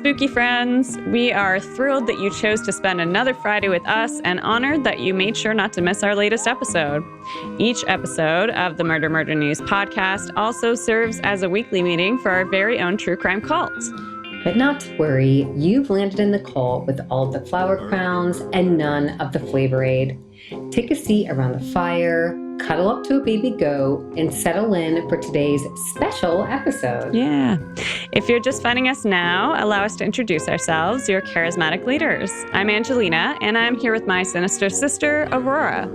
spooky friends. We are thrilled that you chose to spend another Friday with us and honored that you made sure not to miss our latest episode. Each episode of the MurderMurder.news podcast also serves as a weekly meeting for our very own true crime cult. But not to worry, you've landed in the cult with all of the flower crowns and none of the flavor aid. Take a seat around the fire, cuddle up to a baby goat, and settle in for today's special episode. Yeah. If you're just finding us now, allow us to introduce ourselves, your charismatic leaders. I'm Angelina, and I'm here with my sinister sister, Aurora.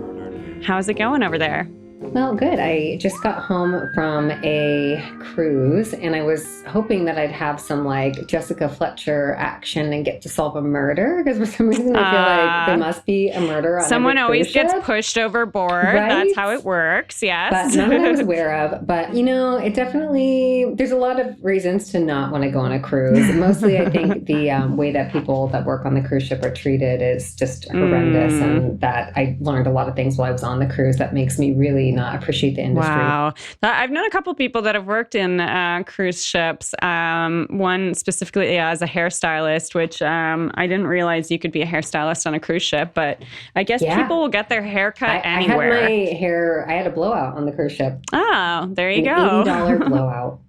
How's it going over there? Well, good. I just got home from a cruise, and I was hoping that I'd have some like Jessica Fletcher action and get to solve a murder, because for some reason I feel like there must be a murder on someone every always cruise gets ship. pushed overboard. Right? That's how it works. Yes. But none that I was aware of. But, you know, it definitely, there's a lot of reasons to not want to go on a cruise. Mostly, I think the way that people that work on the cruise ship are treated is just horrendous. And that I learned a lot of things while I was on the cruise that makes me really not appreciate the industry. Wow. I've known a couple people that have worked in cruise ships. One specifically as a hairstylist, which I didn't realize you could be a hairstylist on a cruise ship. But I guess people will get their hair cut anywhere. I had a blowout on the cruise ship. Oh, there you go. $80 blowout.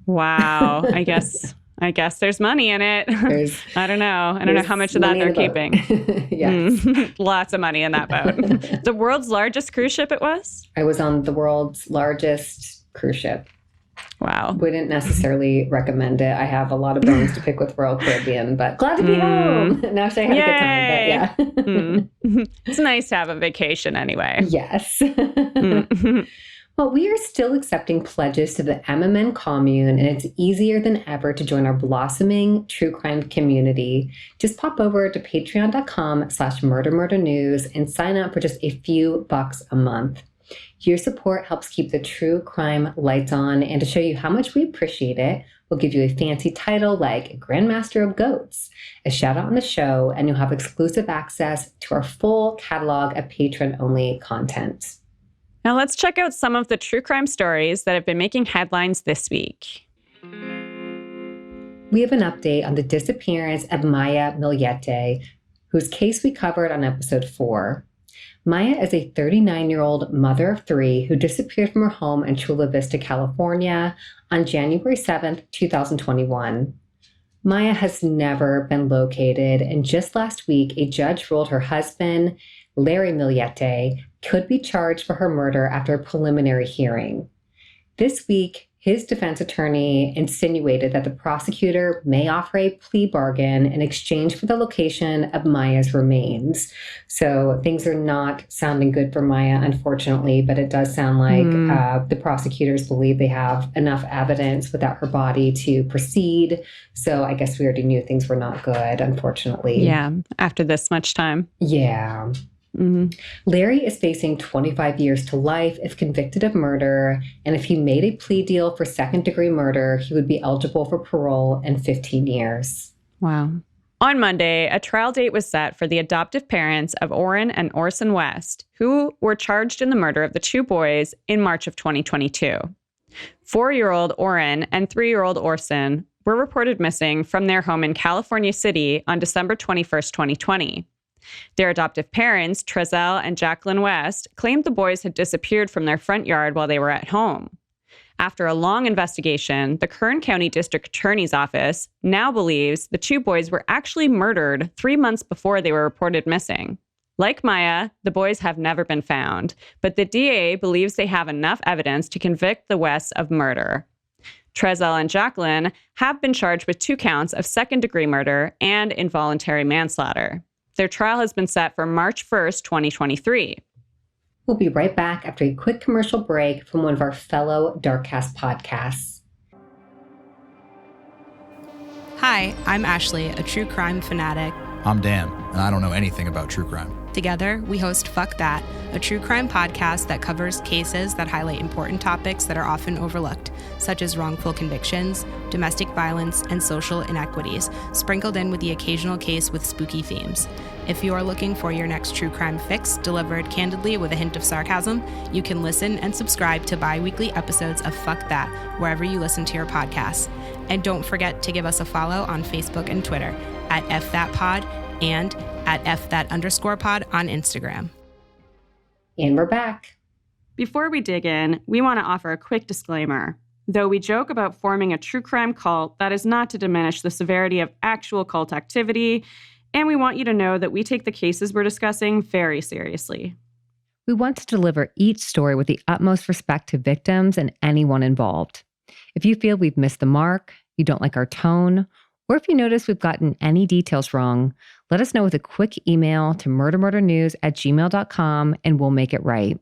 Wow. I guess there's money in it. I don't know. I don't know how much of that they're keeping. Yes. Lots of money in that boat. The world's largest cruise ship it was? I was on the world's largest cruise ship. Wow. Wouldn't necessarily recommend it. I have a lot of bones to pick with Royal Caribbean, but glad to be home. Now I had a good time, but yeah. It's nice to have a vacation anyway. Yes. Well, we are still accepting pledges to the MMN commune, and it's easier than ever to join our blossoming true crime community. Just pop over to patreon.com/MurderMurder.news and sign up for just a few bucks a month. Your support helps keep the true crime lights on, and to show you how much we appreciate it, we'll give you a fancy title like Grandmaster of Goats, a shout out on the show, and you'll have exclusive access to our full catalog of patron-only content. Now let's check out some of the true crime stories that have been making headlines this week. We have an update on the disappearance of Maya Millete, whose case we covered on episode 4. Maya is a 39-year-old mother of 3 who disappeared from her home in Chula Vista, California on January 7th, 2021. Maya has never been located, and just last week, a judge ruled her husband, Larry Millete, could be charged for her murder after a preliminary hearing. This week, his defense attorney insinuated that the prosecutor may offer a plea bargain in exchange for the location of Maya's remains. So things are not sounding good for Maya, unfortunately, but it does sound like the prosecutors believe they have enough evidence without her body to proceed. So I guess we already knew things were not good, unfortunately. Yeah, after this much time. Yeah. Mm-hmm. Larry is facing 25 years to life if convicted of murder, and if he made a plea deal for second-degree murder, he would be eligible for parole in 15 years. Wow. On Monday, a trial date was set for the adoptive parents of Orrin and Orson West, who were charged in the murder of the 2 boys in March of 2022. 4-year-old Orrin and 3-year-old Orson were reported missing from their home in California City on December 21st, 2020. Their adoptive parents, Trezell and Jacqueline West, claimed the boys had disappeared from their front yard while they were at home. After a long investigation, the Kern County District Attorney's Office now believes the 2 boys were actually murdered 3 months before they were reported missing. Like Maya, the boys have never been found, but the DA believes they have enough evidence to convict the Wests of murder. Trezell and Jacqueline have been charged with 2 counts of second-degree murder and involuntary manslaughter. Their trial has been set for March 1st, 2023. We'll be right back after a quick commercial break from one of our fellow Darkcast podcasts. Hi, I'm Ashley, a true crime fanatic. I'm Dan, and I don't know anything about true crime. Together, we host Fuck That, a true crime podcast that covers cases that highlight important topics that are often overlooked, such as wrongful convictions, domestic violence, and social inequities, sprinkled in with the occasional case with spooky themes. If you are looking for your next true crime fix delivered candidly with a hint of sarcasm, you can listen and subscribe to bi-weekly episodes of Fuck That wherever you listen to your podcasts. And don't forget to give us a follow on Facebook and Twitter at @FThatPod and at @FThat_pod on Instagram. And we're back. Before we dig in, we want to offer a quick disclaimer. Though we joke about forming a true crime cult, that is not to diminish the severity of actual cult activity, and we want you to know that we take the cases we're discussing very seriously. We want to deliver each story with the utmost respect to victims and anyone involved. If you feel we've missed the mark, you don't like our tone, or if you notice we've gotten any details wrong, let us know with a quick email to MurderMurder.news@gmail.com and we'll make it right.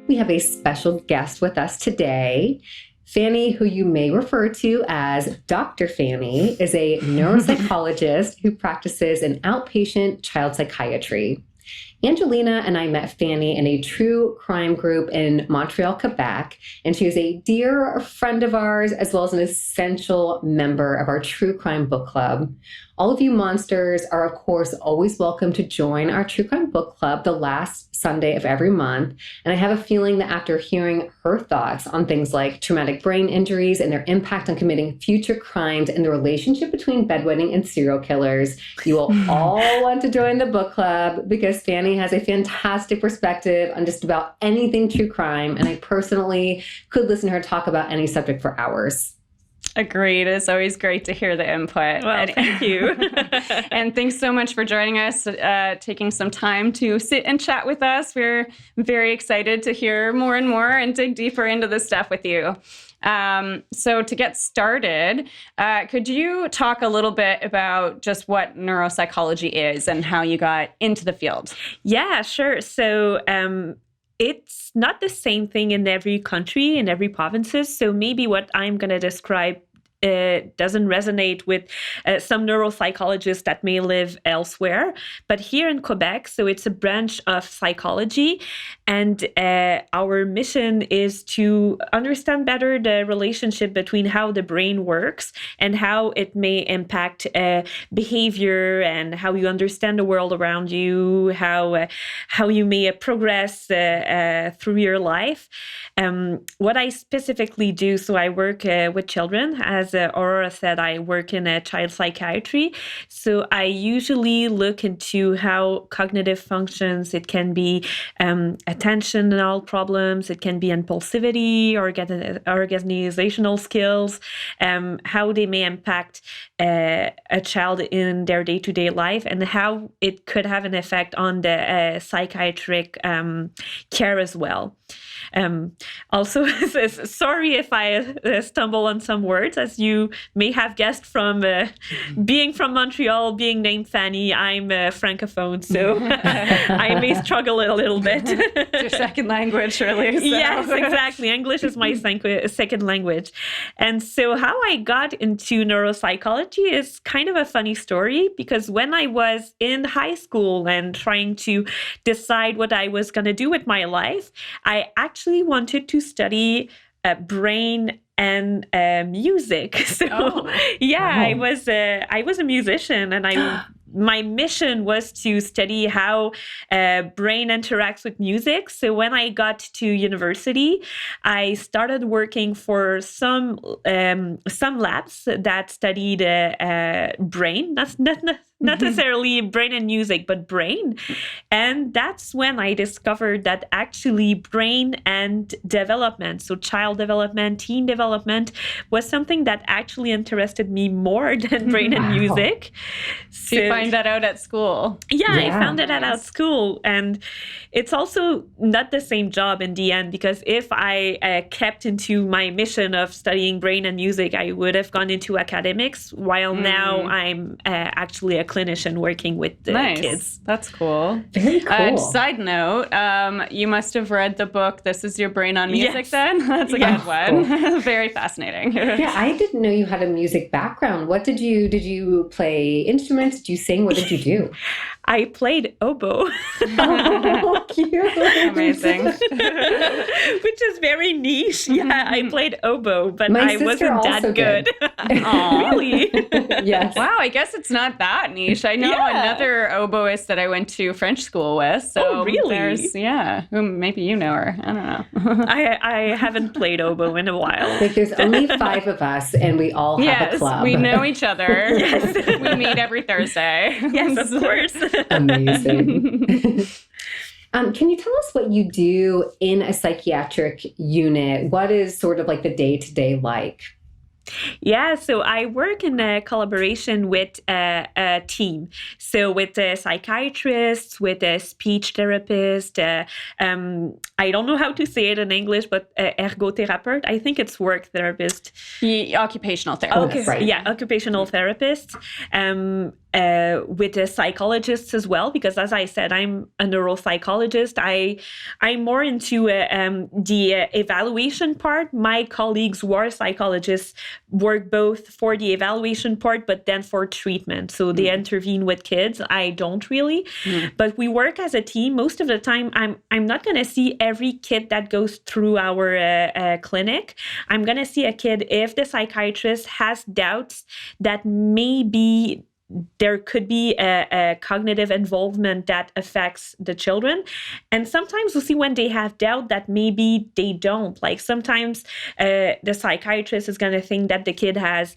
We have a special guest with us today. Fanny, who you may refer to as Dr. Fanny, is a neuropsychologist who practices in outpatient child psychiatry. Angelina and I met Fanny in a true crime group in Montreal, Quebec, and she is a dear friend of ours as well as an essential member of our true crime book club. All of you monsters are, of course, always welcome to join our true crime book club the last Sunday of every month. And I have a feeling that after hearing her thoughts on things like traumatic brain injuries and their impact on committing future crimes and the relationship between bedwetting and serial killers, you will all want to join the book club because Fanny has a fantastic perspective on just about anything true crime. And I personally could listen to her talk about any subject for hours. Agreed. It's always great to hear the input. Well, thank you. And thanks so much for joining us, taking some time to sit and chat with us. We're very excited to hear more and more and dig deeper into this stuff with you. So to get started, could you talk a little bit about just what neuropsychology is and how you got into the field? Yeah, sure. So it's not the same thing in every country, in every provinces. So maybe what I'm going to describe doesn't resonate with some neuropsychologists that may live elsewhere. But here in Quebec, so it's a branch of psychology. And our mission is to understand better the relationship between how the brain works and how it may impact behavior and how you understand the world around you, how you may progress through your life. What I specifically do, so I work with children. As Aurora said, I work in child psychiatry. So I usually look into how cognitive functions. It can be attentional problems. It can be impulsivity, organizational skills, how they may impact a child in their day-to-day life and how it could have an effect on the psychiatric care as well. Also, sorry if I stumble on some words. As you may have guessed from being from Montreal, being named Fanny, I'm Francophone, so I may struggle a little bit. It's your second language, surely. So. Yes, exactly. English is my second language. And so how I got into neuropsychology is kind of a funny story because when I was in high school and trying to decide what I was going to do with my life, I actually wanted to study brain and music. So wow. I was a musician, and my mission was to study how brain interacts with music. So when I got to university, I started working for some labs that studied brain. That's not necessarily brain and music, but brain. And that's when I discovered that actually brain and development, so child development, teen development, was something that actually interested me more than brain and music. So you find that out at school? Yeah, I found it out at school. And it's also not the same job in the end, because if I kept into my mission of studying brain and music, I would have gone into academics, while now I'm actually a clinician working with the kids. That's cool. Very cool. Side note, you must have read the book, This Is Your Brain on Music, Yes. then? That's a good one. Cool. Very fascinating. Yeah, I didn't know you had a music background. What did you play instruments? Did you sing? What did you do? I played oboe. Oh, cute. Amazing. Which is very niche. Yeah, I played oboe, but My I sister wasn't also that good. Aw. Really? Yes. Wow, I guess it's not that niche. I know another oboist that I went to French school with. So Oh, really? Maybe you know her. I don't know. I haven't played oboe in a while. Like there's only 5 of us and we all have a club. We know each other. Yes. We meet every Thursday. Yes, of course. Amazing. Can you tell us what you do in a psychiatric unit? What is sort of like the day-to-day like? Yeah, so I work in a collaboration with a team. So with a psychiatrist, with a speech therapist, I don't know how to say it in English, but ergotherapist. I think it's work therapist. The occupational therapist. Okay, right. Yeah, occupational therapist. With a psychologist as well, because as I said, I'm a neuropsychologist. I'm more into the evaluation part. My colleagues who are psychologists work both for the evaluation part, but then for treatment. So they intervene with kids. I don't really, but we work as a team. Most of the time, I'm not going to see every kid that goes through our clinic. I'm going to see a kid if the psychiatrist has doubts that maybe there could be a cognitive involvement that affects the children. And sometimes we'll see when they have doubt that maybe they don't. Like sometimes the psychiatrist is going to think that the kid has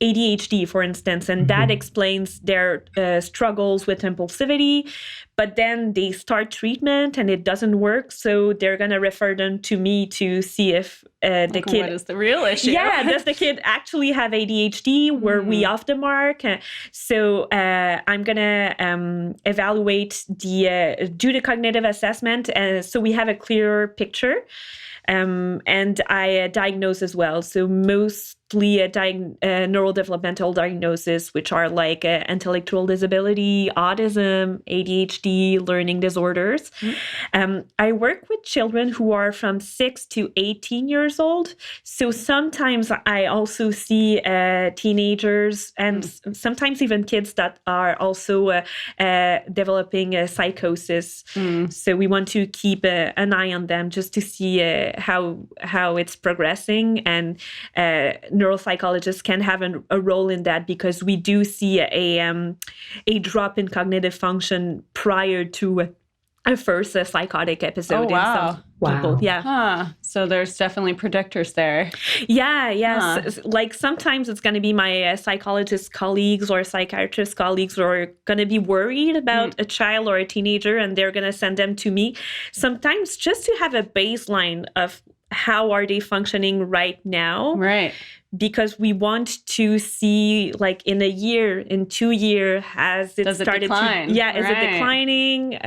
ADHD, for instance, and that explains their struggles with impulsivity. But then they start treatment and it doesn't work. So they're going to refer them to me to see if the kid... What is the real issue? Yeah, does the kid actually have ADHD? Were we off the mark? So I'm going to evaluate do the cognitive assessment so we have a clearer picture. And I diagnose as well. So mostly neurodevelopmental diagnosis, which are like intellectual disability, autism, ADHD, learning disorders. I work with children who are from 6 to 18 years old. So sometimes I also see teenagers and sometimes even kids that are also developing psychosis. So we want to keep an eye on them just to see how it's progressing, and neuropsychologists can have a role in that because we do see a drop in cognitive function prior to a first psychotic episode in some people. Yeah. Huh. So there's definitely predictors there. Yeah. Yes. Like sometimes it's going to be my psychologist colleagues or psychiatrist colleagues who are going to be worried about a child or a teenager, and they're going to send them to me. Sometimes just to have a baseline of how are they functioning right now. Right. Because we want to see, like, in a year, in 2 years, has it started decline? to... Yeah, is it declining?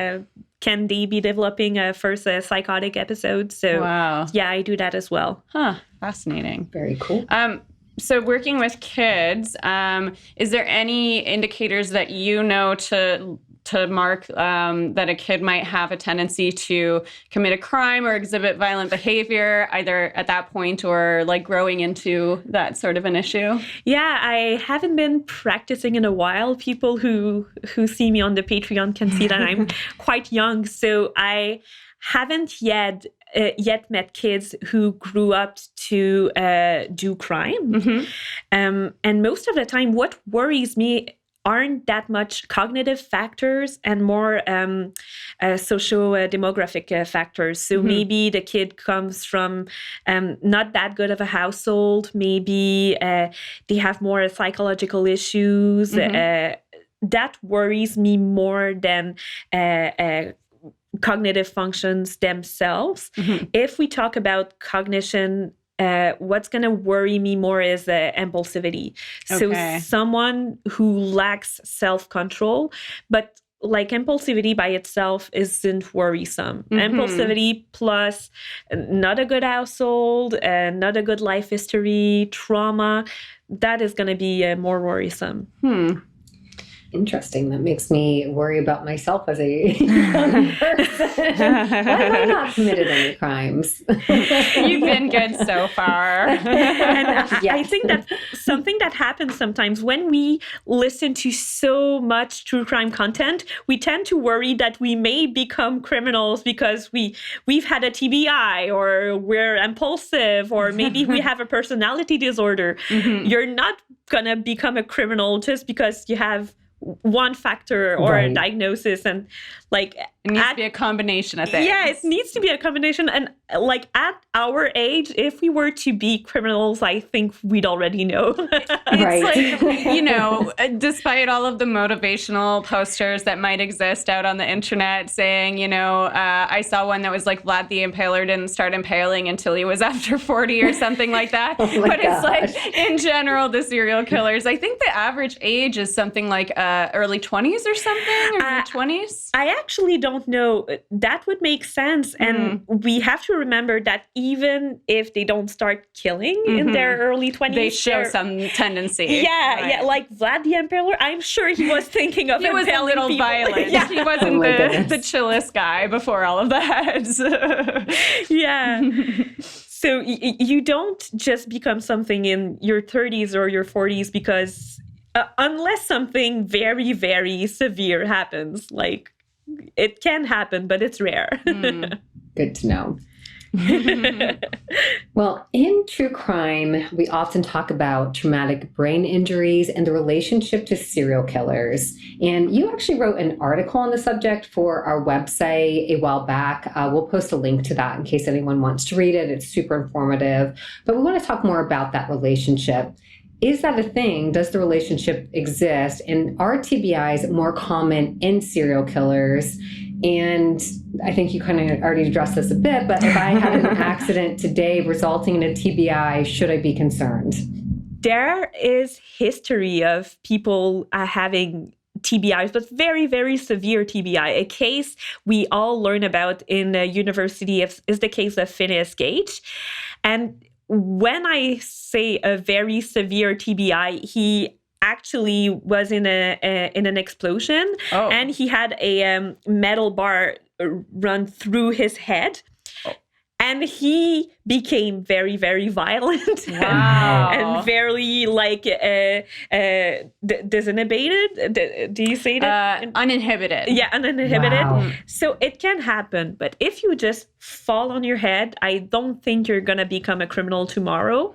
Can they be developing a first psychotic episode? So, yeah, I do that as well. Huh. Fascinating. Very cool. So working with kids, is there any indicators that you know to mark that a kid might have a tendency to commit a crime or exhibit violent behavior, either at that point or like growing into that sort of an issue? Yeah, I haven't been practicing in a while. People who see me on the Patreon can see that I'm quite young. So I haven't yet met kids who grew up to do crime. And most of the time, what worries me aren't that much cognitive factors and more socio-demographic factors. So maybe the kid comes from not that good of a household. Maybe they have more psychological issues. That worries me more than cognitive functions themselves. If we talk about cognition, what's going to worry me more is impulsivity. So someone who lacks self-control, but like impulsivity by itself isn't worrisome. Impulsivity plus not a good household, not a good life history, trauma, that is going to be more worrisome. Interesting. That makes me worry about myself as a young person. Why have I not committed any crimes? You've been good so far. And I Yes. think that something that happens sometimes when we listen to so much true crime content, we tend to worry that we may become criminals because we've had a TBI, or we're impulsive, or maybe we have a personality disorder. You're not gonna become a criminal just because you have one factor or a diagnosis, and like it needs to be a combination of things. Yeah, it needs to be a combination. And like at our age, if we were to be criminals, I think we'd already know. It's like, you know, despite all of the motivational posters that might exist out on the internet saying, you know, I saw one that was like Vlad the Impaler didn't start impaling until he was after 40 or something like that. But it's like, in general, the serial killers, I think the average age is something like early 20s or something, or mid-20s. I actually don't know. That would make sense. And we have to remember that even if they don't start killing in their early 20s, they show some tendency. Yeah, like Vlad the Impaler, I'm sure he was thinking of impaling people. He was a little violent. Yeah. He wasn't the chillest guy before all of that. Yeah. So you don't just become something in your 30s or your 40s because unless something very, very severe happens, like it can happen, but it's rare. Good to know. Well, in true crime, we often talk about traumatic brain injuries and the relationship to serial killers. And you actually wrote an article on the subject for our website a while back. We'll post a link to that in case anyone wants to read it. It's super informative. But we want to talk more about that relationship. Is that a thing? Does the relationship exist? And are TBIs more common in serial killers? And I think you kind of already addressed this a bit, but if I had an accident today resulting in a TBI, should I be concerned? There is history of people having TBIs, but very, very severe TBI. A case we all learn about in the university is the case of Phineas Gage. And when I say a very severe TBI, he actually was in an explosion, and he had a metal bar run through his head. And he became very, very violent and very like disinhibited. Do you say that? Uninhibited. Yeah, uninhibited. Wow. So it can happen. But if you just fall on your head, I don't think you're going to become a criminal tomorrow.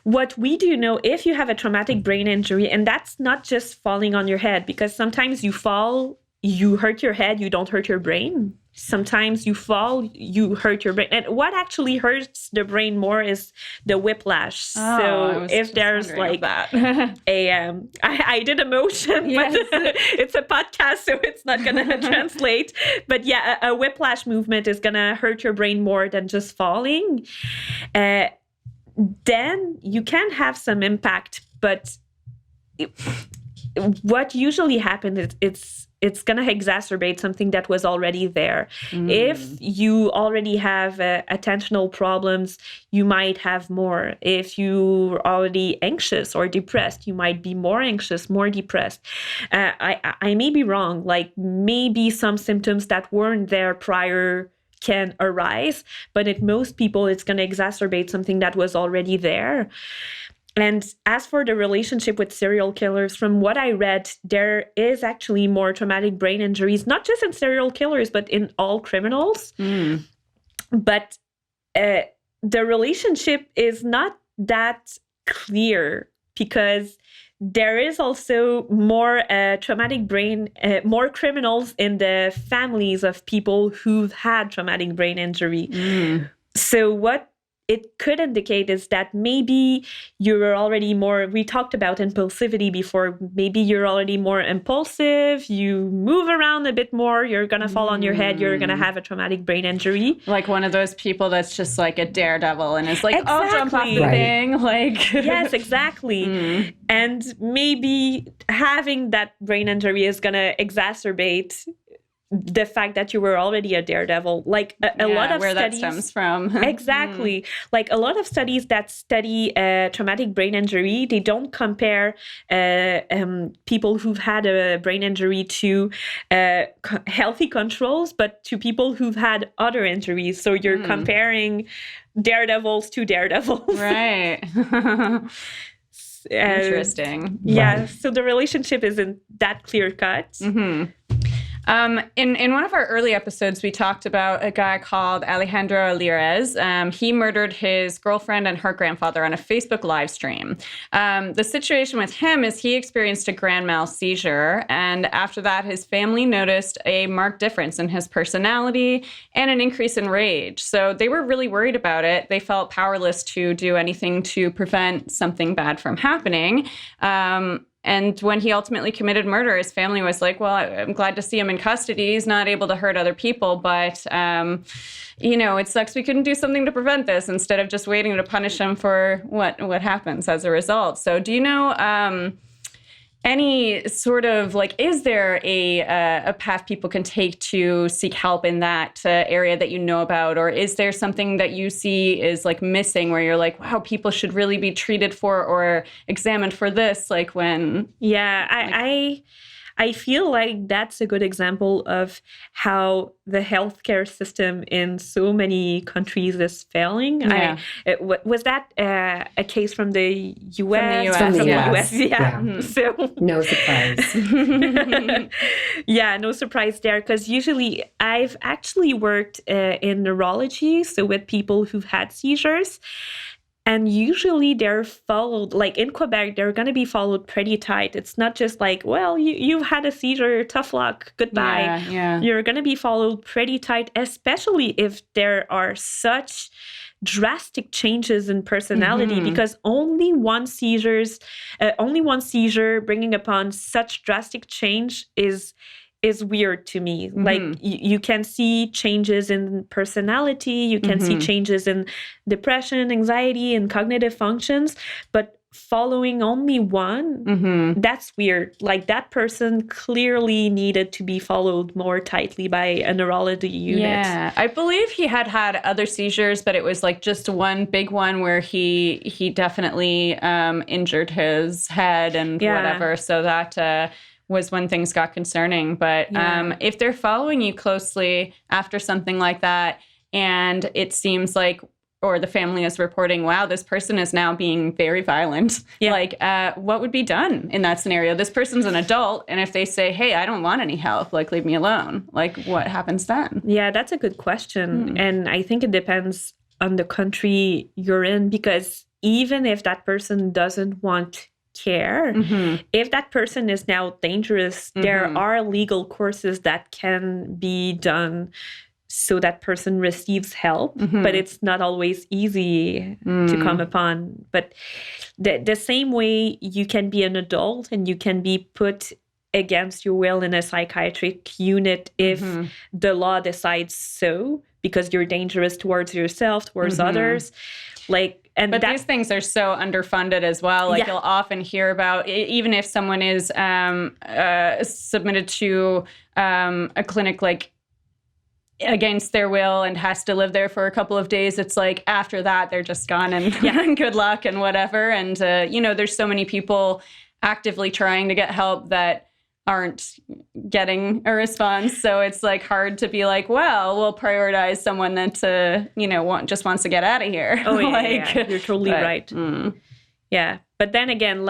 What we do know, if you have a traumatic brain injury, and that's not just falling on your head, because sometimes you fall, you hurt your head, you don't hurt your brain. Sometimes you fall, you hurt your brain. And what actually hurts the brain more is the whiplash. So if there's like that. I did a motion, but it's a podcast, so it's not going to translate. But yeah, a whiplash movement is going to hurt your brain more than just falling. Then you can have some impact, but what usually happens is it's going to exacerbate something that was already there. If you already have attentional problems, you might have more. If you're already anxious or depressed, you might be more anxious, more depressed. I may be wrong. Like maybe some symptoms that weren't there prior can arise, but in most people, it's going to exacerbate something that was already there. And as for the relationship with serial killers, from what I read, there is actually more traumatic brain injuries, not just in serial killers, but in all criminals. But the relationship is not that clear because there is also more traumatic brain, more criminals in the families of people who've had traumatic brain injury. So what it could indicate is that maybe you're already more, we talked about impulsivity before, maybe you're already more impulsive, you move around a bit more, you're going to fall on your head, you're going to have a traumatic brain injury. Like one of those people that's just like a daredevil and is like, I'll jump off the thing. Like, yes, exactly. And maybe having that brain injury is going to exacerbate the fact that you were already a daredevil. Like a lot of where studies, that stems from. Exactly. Like a lot of studies that study traumatic brain injury, they don't compare people who've had a brain injury to healthy controls, but to people who've had other injuries. So you're comparing daredevils to daredevils. Right. Interesting. Yeah. So the relationship isn't that clear cut. Mm-hmm. In one of our early episodes, we talked about a guy called Alejandro Lirez. He murdered his girlfriend and her grandfather on a Facebook live stream. The situation with him is he experienced a grand mal seizure, and after that, his family noticed a marked difference in his personality and an increase in rage. So they were really worried about it. They felt powerless to do anything to prevent something bad from happening. And when he ultimately committed murder, his family was like, well, I'm glad to see him in custody. He's not able to hurt other people, but, it sucks we couldn't do something to prevent this instead of just waiting to punish him for what happens as a result. So do you know any sort of, is there a path people can take to seek help in that area that you know about? Or is there something that you see is missing where you're like, wow, people should really be treated for or examined for this? I feel like that's a good example of how the healthcare system in so many countries is failing. Yeah. Was that a case from the U.S.? From the US. Yeah. Yeah. So No surprise. Yeah, no surprise there. Because usually I've actually worked in neurology, so with people who've had seizures. And usually they're followed, in Quebec, they're going to be followed pretty tight. It's not just well, you've had a seizure, tough luck, goodbye. Yeah. You're going to be followed pretty tight, especially if there are such drastic changes in personality, because only one seizure bringing upon such drastic change is weird to me. You can see changes in personality, you can see changes in depression, anxiety, and cognitive functions, but following only one, that's weird. That person clearly needed to be followed more tightly by a neurology unit. Yeah, I believe he had other seizures, but it was just one big one where he definitely injured his head and whatever. So that was when things got concerning. But if they're following you closely after something like that, and it seems or the family is reporting, wow, this person is now being very violent. Yeah. What would be done in that scenario? This person's an adult, and if they say, hey, I don't want any help, leave me alone, what happens then? Yeah, that's a good question. And I think it depends on the country you're in, because even if that person doesn't want care, if that person is now dangerous, there are legal courses that can be done so that person receives help, but it's not always easy to come upon. But the same way you can be an adult and you can be put against your will in a psychiatric unit if the law decides so, because you're dangerous towards yourself, towards others. But these things are so underfunded as well. You'll often hear about, even if someone is submitted to a clinic against their will and has to live there for a couple of days, it's after that they're just gone and good luck and whatever. And there's so many people actively trying to get help that aren't getting a response. So it's hard to be well, we'll prioritize someone that just wants to get out of here. Oh yeah, you're totally right. Yeah, but then again,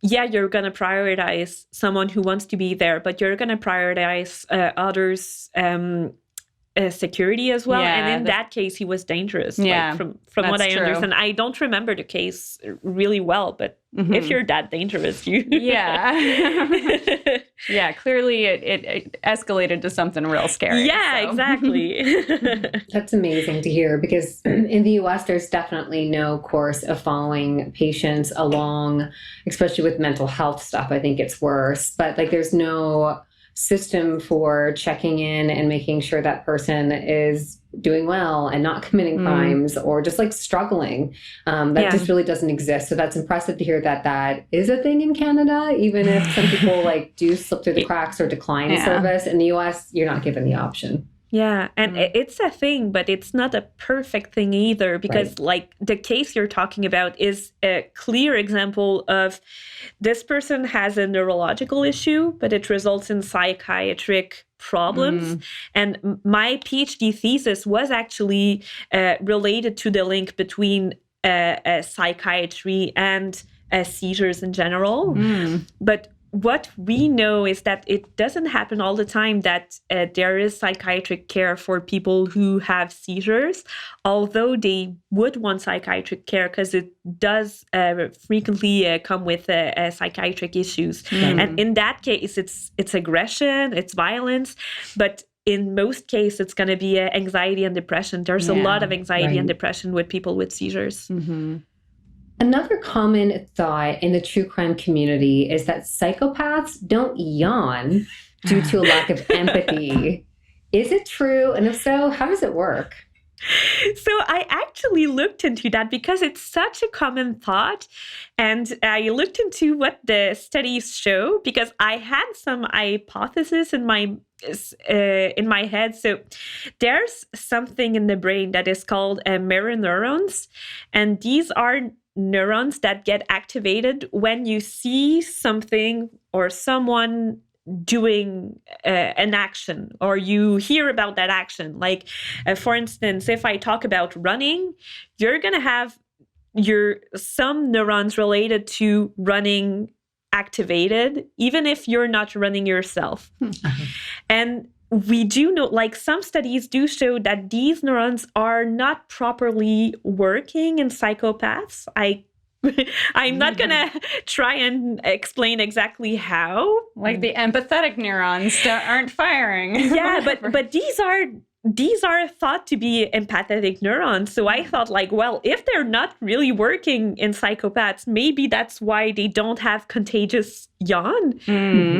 you're gonna prioritize someone who wants to be there, but you're gonna prioritize others' security as well. And in that case, he was dangerous. From what I understand, I don't remember the case really well, but if you're that dangerous, you clearly it escalated to something real scary. Yeah, exactly. That's amazing to hear, because in the US, there's definitely no course of following patients along, especially with mental health stuff. I think it's worse, but there's no system for checking in and making sure that person is doing well and not committing crimes or just like struggling. That just really doesn't exist. So that's impressive to hear that that is a thing in Canada, even if some people like do slip through the cracks or decline service. In the US, you're not given the option. Yeah, and it's a thing, but it's not a perfect thing either, because like the case you're talking about is a clear example of this person has a neurological issue, but it results in psychiatric problems. And my PhD thesis was actually related to the link between psychiatry and seizures in general. But what we know is that it doesn't happen all the time that there is psychiatric care for people who have seizures, although they would want psychiatric care because it does frequently come with psychiatric issues. And in that case, it's aggression, it's violence, but in most cases, it's going to be anxiety and depression. There's a lot of anxiety and depression with people with seizures. Another common thought in the true crime community is that psychopaths don't yawn due to a lack of empathy. Is it true? And if so, how does it work? So I actually looked into that because it's such a common thought. And I looked into what the studies show because I had some hypotheses in my head. So there's something in the brain that is called mirror neurons. And these are neurons that get activated when you see something or someone doing an action, or you hear about that action. Like, for instance, if I talk about running, you're going to have some neurons related to running activated, even if you're not running yourself. And we do know, like some studies do show that these neurons are not properly working in psychopaths. I'm not going to try and explain exactly how. Like the empathetic neurons aren't firing. Yeah, but these are thought to be empathetic neurons. So I thought, like, well, if they're not really working in psychopaths, maybe that's why they don't have contagious yawn.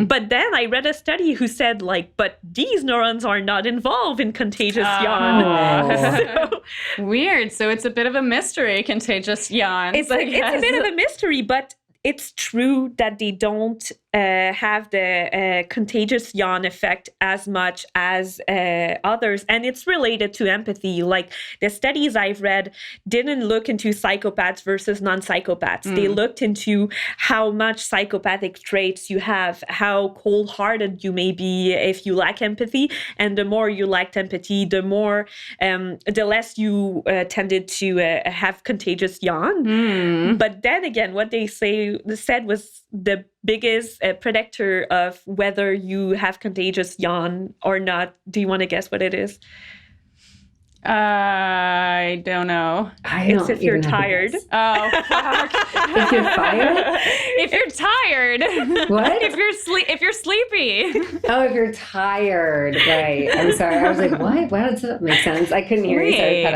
But then I read a study who said, like, but these neurons are not involved in contagious yawn. So, weird. So it's a bit of a mystery, contagious yawns. It's a bit of a mystery, but it's true that they don't have the contagious yawn effect as much as others. And it's related to empathy. Like the studies I've read didn't look into psychopaths versus non-psychopaths. They looked into how much psychopathic traits you have, how cold-hearted you may be if you lack empathy. And the more you lacked empathy, the less you tended to have contagious yawn. But then again, what they said was the biggest predictor of whether you have contagious yawn or not. Do you want to guess what it is? I don't know. It's if you're tired. Oh, fuck. If you're fired? If you're tired. What? If you're sleepy. Oh, if you're tired. Right. I'm sorry. I was like, what? Why does that make sense? I couldn't hear you, so I cut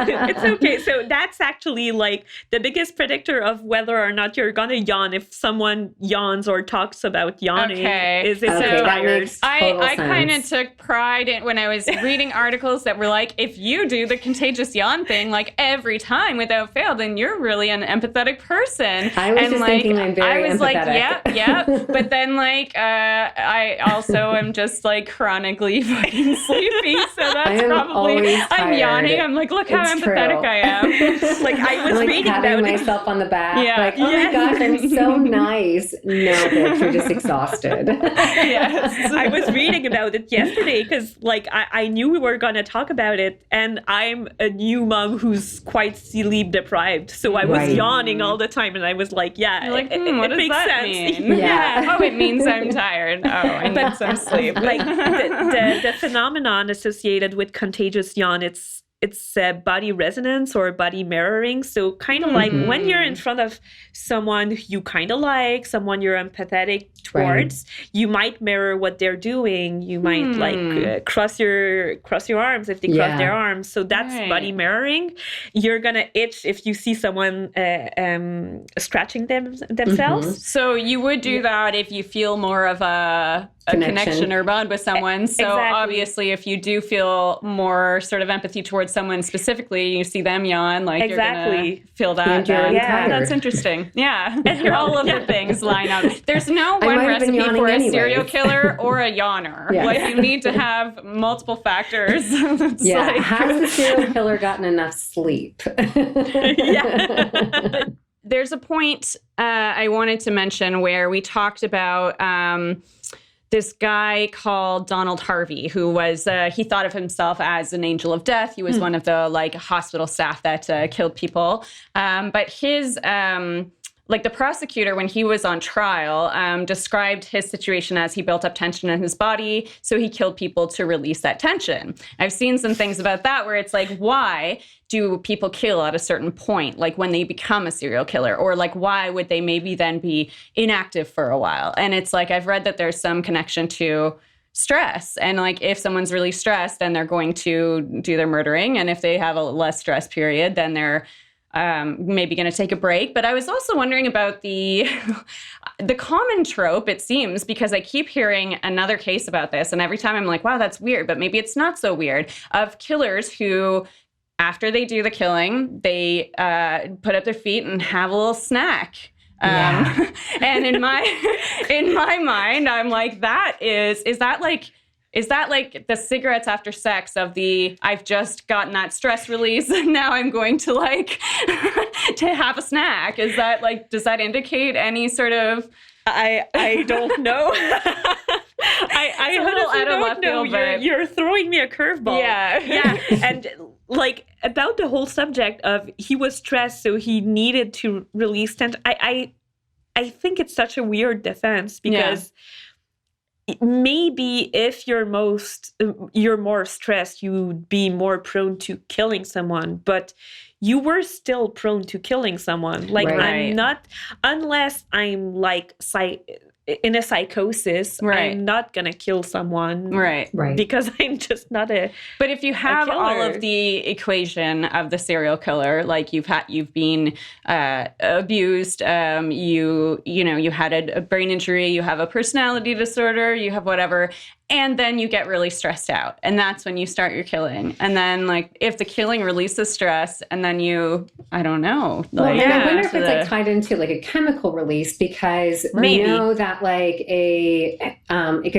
out. It's okay. So that's actually like the biggest predictor of whether or not you're going to yawn. If someone yawns or talks about yawning, is if you're tired. I kind of took pride in when I was reading articles that were like, if you do the contagious yawn thing like every time without fail, then you're really an empathetic person. I was just thinking I'm very empathetic. I was like, yep. But then like I also am just like chronically fucking sleepy. So that's probably I'm yawning. I'm like, look how empathetic I am. Like I was reading patting about myself on the back. Like, oh my gosh, I'm so nice. No, bitch, you're just exhausted. Yes. I was reading about it yesterday because like I knew we were going to talk about it, and I'm a new mom who's quite sleep deprived, so I was yawning all the time, and I was like, You're like, it what does makes that sense. mean? Yeah. Oh, it means I'm tired. Oh, I need some sleep. Like the phenomenon associated with contagious yawn, it's it's body resonance or body mirroring. So kind of like when you're in front of someone you kind of like, someone you're empathetic towards, you might mirror what they're doing. You might like cross your arms if they cross their arms. So that's body mirroring. You're gonna itch if you see someone scratching themselves. So you would do that if you feel more of a connection or bond with someone. So obviously, if you do feel more sort of empathy towards someone specifically, you see them yawn, like you're gonna feel that. That's interesting. Yeah, and all of the things line up. There's no one recipe for a serial killer or a yawner. Like you need to have multiple factors. Has the serial killer gotten enough sleep? There's a point I wanted to mention where we talked about this guy called Donald Harvey, who was, he thought of himself as an angel of death. He was one of the like hospital staff that killed people. But his, like the prosecutor, when he was on trial, described his situation as he built up tension in his body, so he killed people to release that tension. I've seen some things about that where it's like, why do people kill at a certain point, like when they become a serial killer? Or like, why would they maybe then be inactive for a while? And it's like, I've read that there's some connection to stress. And like, if someone's really stressed, then they're going to do their murdering. And if they have a less stress period, then they're maybe going to take a break. But I was also wondering about the common trope, it seems, because I keep hearing another case about this. And every time I'm like, wow, that's weird. But maybe it's not so weird, of killers who, after they do the killing, they put up their feet and have a little snack. And in my mind, I'm like, is that like the cigarettes after sex of the, I've just gotten that stress release and now I'm going to like to have a snack? Is that like, does that indicate any sort of? I don't know. I honestly don't know. You're throwing me a curveball. Yeah. And like about the whole subject of he was stressed, so he needed to release tension. I think it's such a weird defense because maybe if you're more stressed, you would be more prone to killing someone, but you were still prone to killing someone. Like I'm not, unless I'm like in a psychosis, I'm not gonna kill someone, right? Because I'm just not a. But if you have all of the equation of the serial killer, like you've been abused, you had a brain injury, you have a personality disorder, you have whatever. And then you get really stressed out. And that's when you start your killing. And then, like, if the killing releases stress, and then I don't know. Like, I wonder if it's like tied into like a chemical release, because we know that like a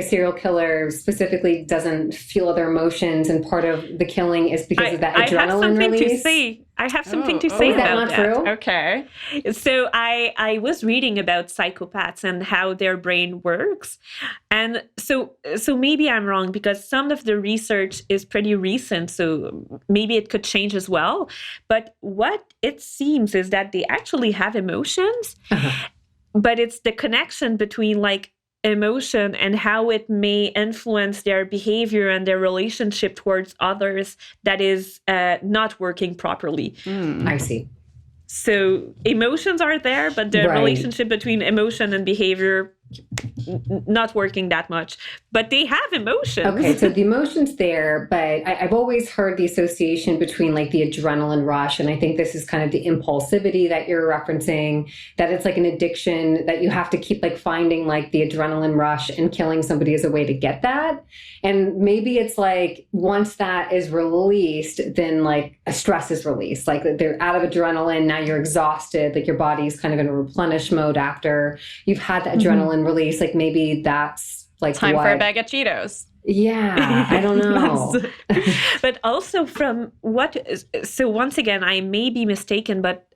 serial killer specifically doesn't feel other emotions, and part of the killing is because of that adrenaline release. I have something to say is that about not true? Okay. So I was reading about psychopaths and how their brain works. And so maybe I'm wrong, because some of the research is pretty recent, so maybe it could change as well. But what it seems is that they actually have emotions, but it's the connection between like emotion and how it may influence their behavior and their relationship towards others that is not working properly. I see. So emotions are there, but the relationship between emotion and behavior not working that much, but they have emotions. Okay, so the emotion's there, but I've always heard the association between like the adrenaline rush, and I think this is kind of the impulsivity that you're referencing, that it's like an addiction that you have to keep like finding like the adrenaline rush, and killing somebody is a way to get that. And maybe it's like once that is released, then like a stress is released, like they're out of adrenaline, now you're exhausted, like your body's kind of in a replenish mode after you've had the adrenaline release. Like maybe that's like time for a bag of Cheetos. Yeah, I don't know. But also so once again, I may be mistaken, but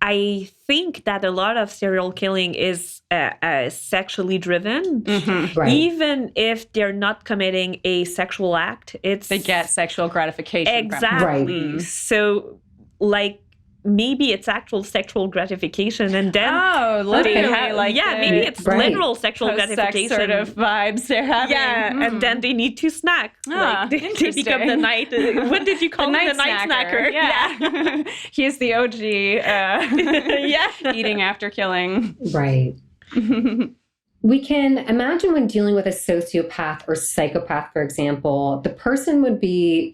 I think that a lot of serial killing is sexually driven. Even if they're not committing a sexual act, they get sexual gratification. Exactly. So like maybe it's actual sexual gratification, and then literally, maybe it's literal sexual gratification sort of vibes they're having. And then they need to snack. They become the night. What did you call him? The night snacker. Yeah. He's the OG. Eating after killing. Right. We can imagine when dealing with a sociopath or psychopath, for example, the person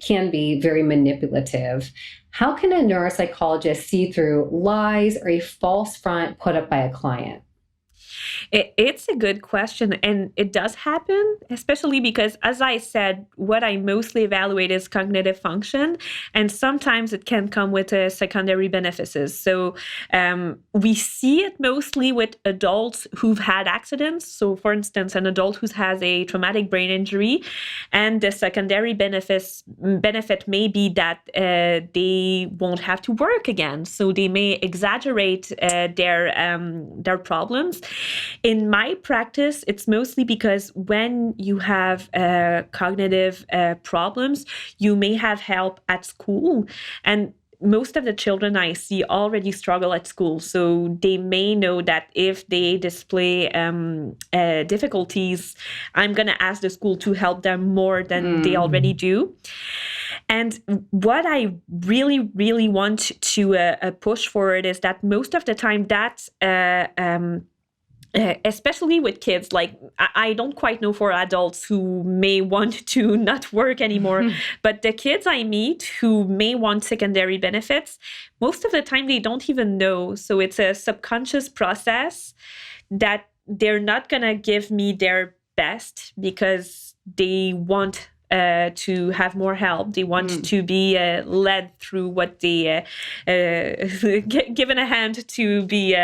can be very manipulative. How can a neuropsychologist see through lies or a false front put up by a client? It's a good question, and it does happen, especially because, as I said, what I mostly evaluate is cognitive function, and sometimes it can come with secondary benefices. So we see it mostly with adults who've had accidents. So, for instance, an adult who has a traumatic brain injury, and the secondary benefit may be that they won't have to work again. So they may exaggerate their problems. In my practice, it's mostly because when you have cognitive problems, you may have help at school. And most of the children I see already struggle at school. So they may know that if they display difficulties, I'm going to ask the school to help them more than they already do. And what I really, really want to push forward is that most of the time that's especially with kids, like I don't quite know for adults who may want to not work anymore, but the kids I meet who may want secondary benefits, most of the time they don't even know. So it's a subconscious process that they're not going to give me their best because they want to have more help. They want to be led through what they given a hand to be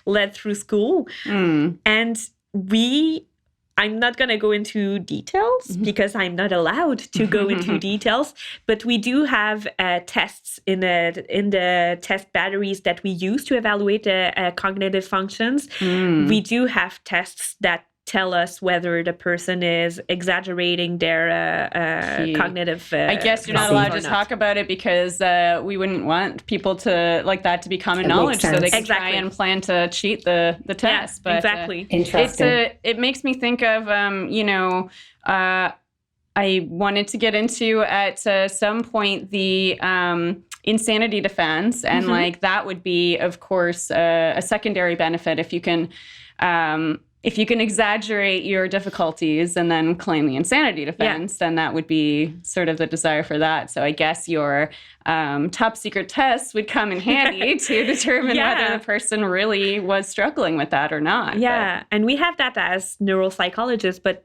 led through school. And I'm not going to go into details because I'm not allowed to go into details, but we do have tests in the test batteries that we use to evaluate cognitive functions. We do have tests that tell us whether the person is exaggerating their cognitive I guess you're not allowed to talk about it because we wouldn't want people to like that to be common knowledge so they can try and plan to cheat the test. Yeah, exactly. Interesting. It makes me think of, I wanted to get into at some point the insanity defense. And like that would be, of course, a secondary benefit if you can exaggerate your difficulties and then claim the insanity defense, then that would be sort of the desire for that. So I guess your top secret tests would come in handy to determine whether the person really was struggling with that or not. Yeah, and we have that as neuropsychologists, but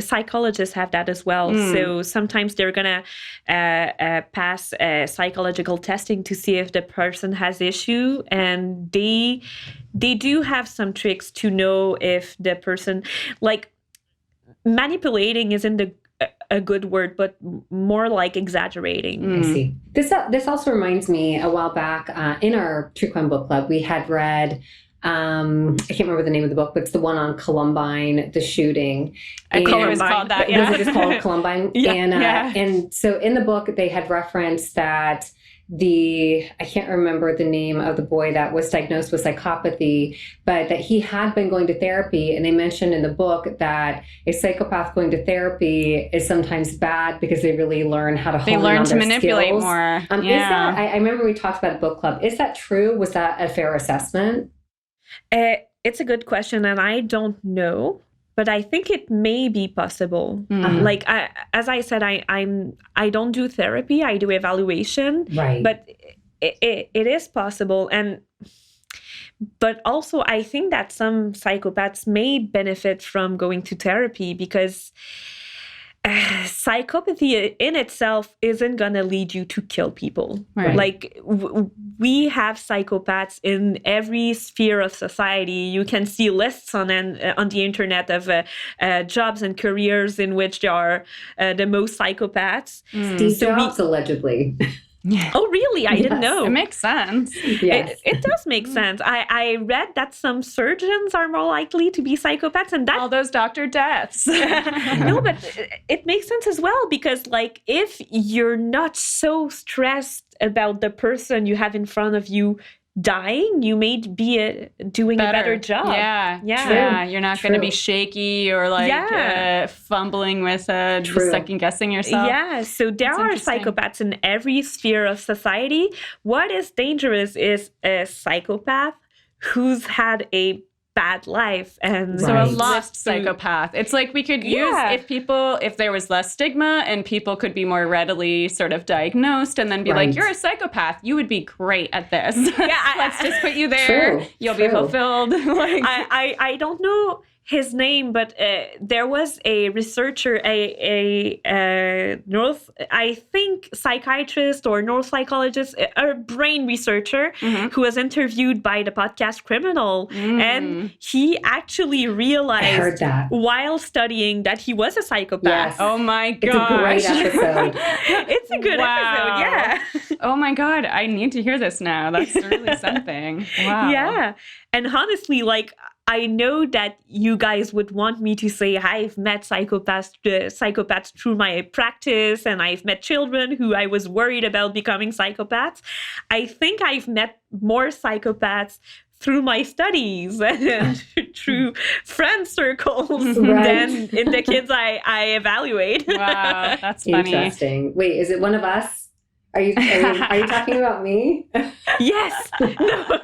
psychologists have that as well. So sometimes they're going to pass psychological testing to see if the person has issue, and they do have some tricks to know if the person, like manipulating isn't a good word, but more like exaggerating. I see. This also reminds me, a while back in our True Crime Book Club, we had read, I can't remember the name of the book, but it's the one on Columbine, the shooting. It was called that, Was it just called Columbine? Yeah. And so in the book, they had referenced that I can't remember the name of the boy that was diagnosed with psychopathy, but that he had been going to therapy. And they mentioned in the book that a psychopath going to therapy is sometimes bad because they really learn how to hone in on their skills. They learn to manipulate more. I remember we talked about a book club. Is that true? Was that a fair assessment? It's a good question, and I don't know. But I think it may be possible. Like as I said, I don't do therapy. I do evaluation. Right. But it is possible, but also I think that some psychopaths may benefit from going to therapy because psychopathy in itself isn't going to lead you to kill people. Right. Like we have psychopaths in every sphere of society. You can see lists on the internet of jobs and careers in which there are the most psychopaths. Steve Jobs, allegedly. Oh, really? I didn't know. It makes sense. Yes. It does make sense. I read that some surgeons are more likely to be psychopaths, and that All those doctor deaths. no, but it makes sense as well, because like if you're not so stressed about the person you have in front of you dying, you may be doing a better job. Yeah. You're not going to be shaky or like fumbling with second guessing yourself. Yeah. So there are psychopaths in every sphere of society. What is dangerous is a psychopath who's had a bad life, and so a lost psychopath. It's like we could use if there was less stigma and people could be more readily sort of diagnosed and then be like, you're a psychopath, you would be great at this. Let's just put you there. You'll be fulfilled. Like, I don't know his name, but there was a researcher, I think psychiatrist or neuropsychologist, a brain researcher who was interviewed by the podcast Criminal, and he actually realized while studying that he was a psychopath. Yes. Oh my gosh. It's a great episode. It's a good episode, yeah. Oh my God, I need to hear this now. That's really something. Wow. Yeah. And honestly, like, I know that you guys would want me to say I've met psychopaths through my practice, and I've met children who I was worried about becoming psychopaths. I think I've met more psychopaths through my studies and through friend circles than in the kids I evaluate. Wow, that's funny. Interesting. Wait, is it one of us? Are you talking about me? Yes. No.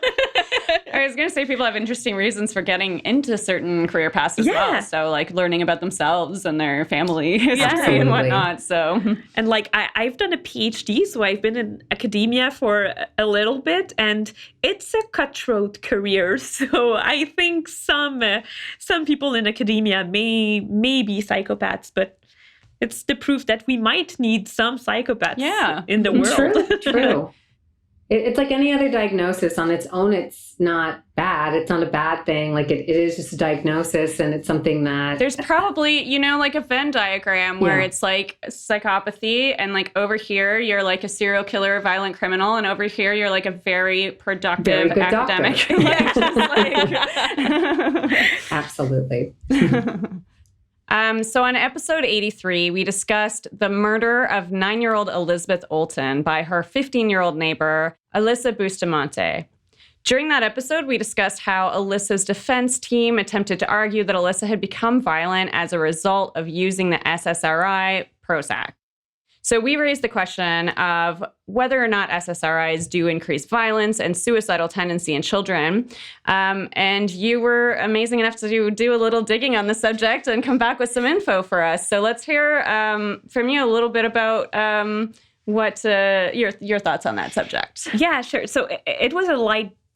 I was going to say people have interesting reasons for getting into certain career paths as well. So like learning about themselves and their family history and whatnot. So, and like I've done a PhD, so I've been in academia for a little bit, and it's a cutthroat career. So I think some people in academia may be psychopaths, but it's the proof that we might need some psychopaths in the world. True. It's like any other diagnosis. On its own, it's not bad. It's not a bad thing. Like it is just a diagnosis, and it's something that... There's probably, like a Venn diagram where it's like psychopathy, and like over here, you're like a serial killer, violent criminal, and over here, you're like a very productive academic. Absolutely. So on episode 83, we discussed the murder of 9-year-old Elizabeth Olton by her 15-year-old neighbor, Alyssa Bustamante. During that episode, we discussed how Alyssa's defense team attempted to argue that Alyssa had become violent as a result of using the SSRI Prozac. So we raised the question of whether or not SSRIs do increase violence and suicidal tendency in children. And you were amazing enough to do a little digging on the subject and come back with some info for us. So let's hear from you a little bit about what your thoughts on that subject. Yeah, sure. So it was a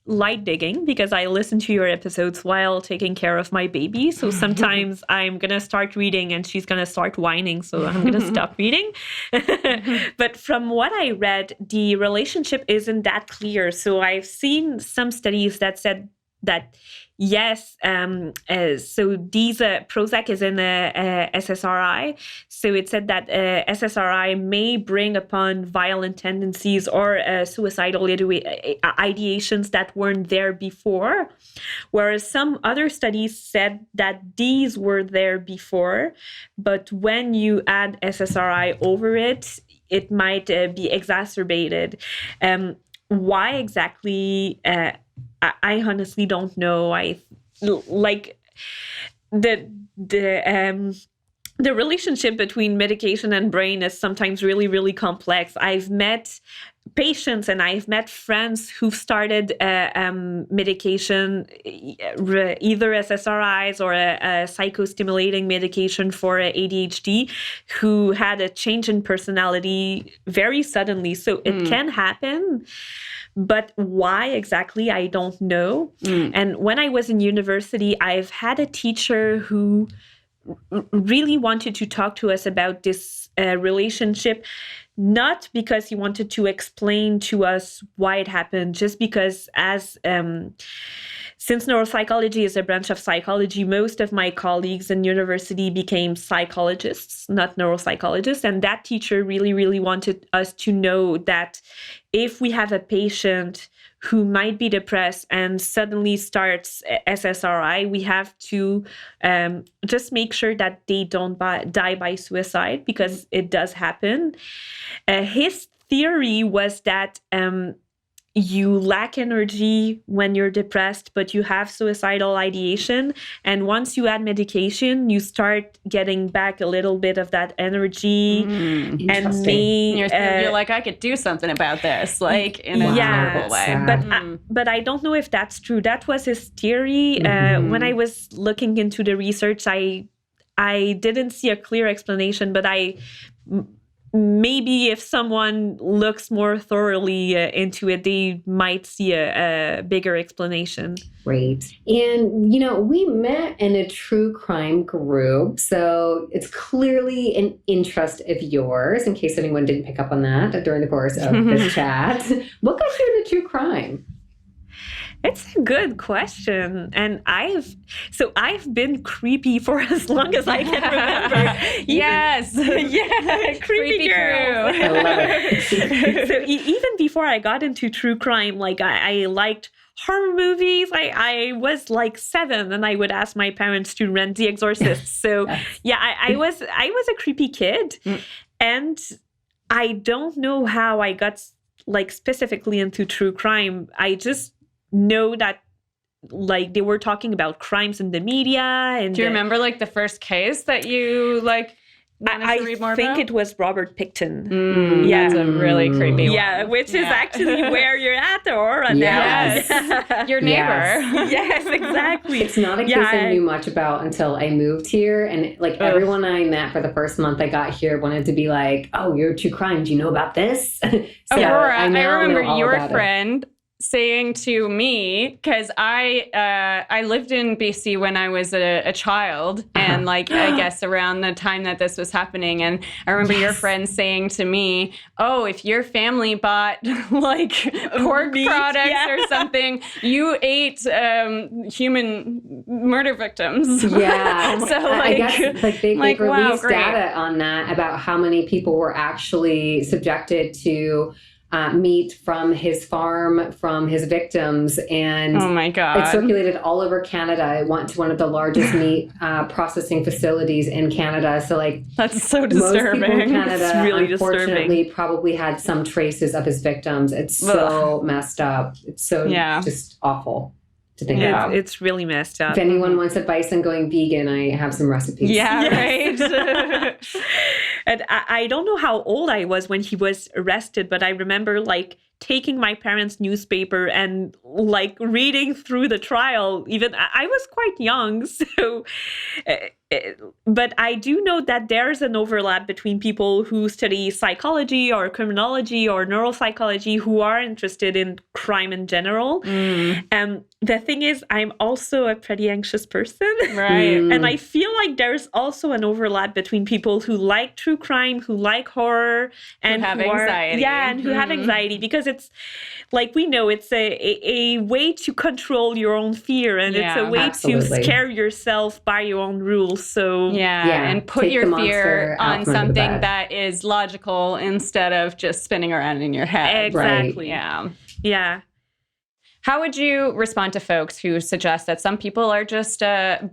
light digging because I listened to your episodes while taking care of my baby. So sometimes I'm going to start reading and she's going to start whining. So I'm going to stop reading. But from what I read, the relationship isn't that clear. So I've seen some studies that said that yes, so these Prozac is in a SSRI. So it said that SSRI may bring upon violent tendencies or suicidal ideations that weren't there before, whereas some other studies said that these were there before, but when you add SSRI over it, it might be exacerbated. Why exactly? I honestly don't know. I like the relationship between medication and brain is sometimes really, really complex. I've met patients and I've met friends who've started medication, either SSRIs or a psychostimulating medication for ADHD, who had a change in personality very suddenly. So it can happen. But why exactly, I don't know. And when I was in university, I've had a teacher who really wanted to talk to us about this relationship, not because he wanted to explain to us why it happened, just because as since neuropsychology is a branch of psychology, most of my colleagues in university became psychologists, not neuropsychologists. And that teacher really, really wanted us to know that if we have a patient who might be depressed and suddenly starts SSRI, we have to just make sure that they don't die by suicide, because it does happen. His theory was that you lack energy when you're depressed, but you have suicidal ideation. And once you add medication, you start getting back a little bit of that energy. And you're like, I could do something about this, like in a terrible way. But I don't know if that's true. That was his theory. When I was looking into the research, I didn't see a clear explanation, but maybe if someone looks more thoroughly into it, they might see a bigger explanation. Great. And, we met in a true crime group, so it's clearly an interest of yours, in case anyone didn't pick up on that during the course of this chat. What got you into true crime? It's a good question. And I've been creepy for as long as I can remember. Yes. Yeah. Creepy girl. I love it. So even before I got into true crime, like I liked horror movies. I was like 7 and I would ask my parents to rent The Exorcist. So I was a creepy kid. And I don't know how I got like specifically into true crime. I just know that like they were talking about crimes in the media. And do you remember like the first case that you like wanted to read more about? I think it was Robert Pickton. That's a really creepy one. Yeah, which is actually where you're at, Aura. Yes. Your neighbor. Yes, exactly. It's not a case I knew much about until I moved here. And like everyone I met for the first month I got here wanted to be like, oh, you're true crime. Do you know about this? Aurora, I remember your friend saying to me, because I lived in BC when I was a child, and like I guess around the time that this was happening, and I remember your friend saying to me, "Oh, if your family bought like pork products or something, you ate human murder victims." Yeah, so I guess like they released wow, data on that about how many people were actually subjected to meat from his farm, from his victims, and oh my God, it circulated all over Canada. It went to one of the largest meat processing facilities in Canada. So like that's so disturbing. Most people in Canada, it's really unfortunately, disturbing. Probably had some traces of his victims. It's so messed up. It's so just awful to think about. It's really messed up. If anyone wants advice on going vegan, I have some recipes. Yeah, right. And I don't know how old I was when he was arrested, but I remember like taking my parents' newspaper and like reading through the trial. Even I was quite young, so but I do know that there's an overlap between people who study psychology or criminology or neuropsychology who are interested in crime in general. And the thing is, I'm also a pretty anxious person. Right. And I feel like there's also an overlap between people who like true crime, who like horror, and who have anxiety. And who have anxiety, because it's like, we know it's a way to control your own fear, and it's a way to scare yourself by your own rules. So and put your fear on something that is logical instead of just spinning around in your head. Exactly. Right. Yeah. How would you respond to folks who suggest that some people are just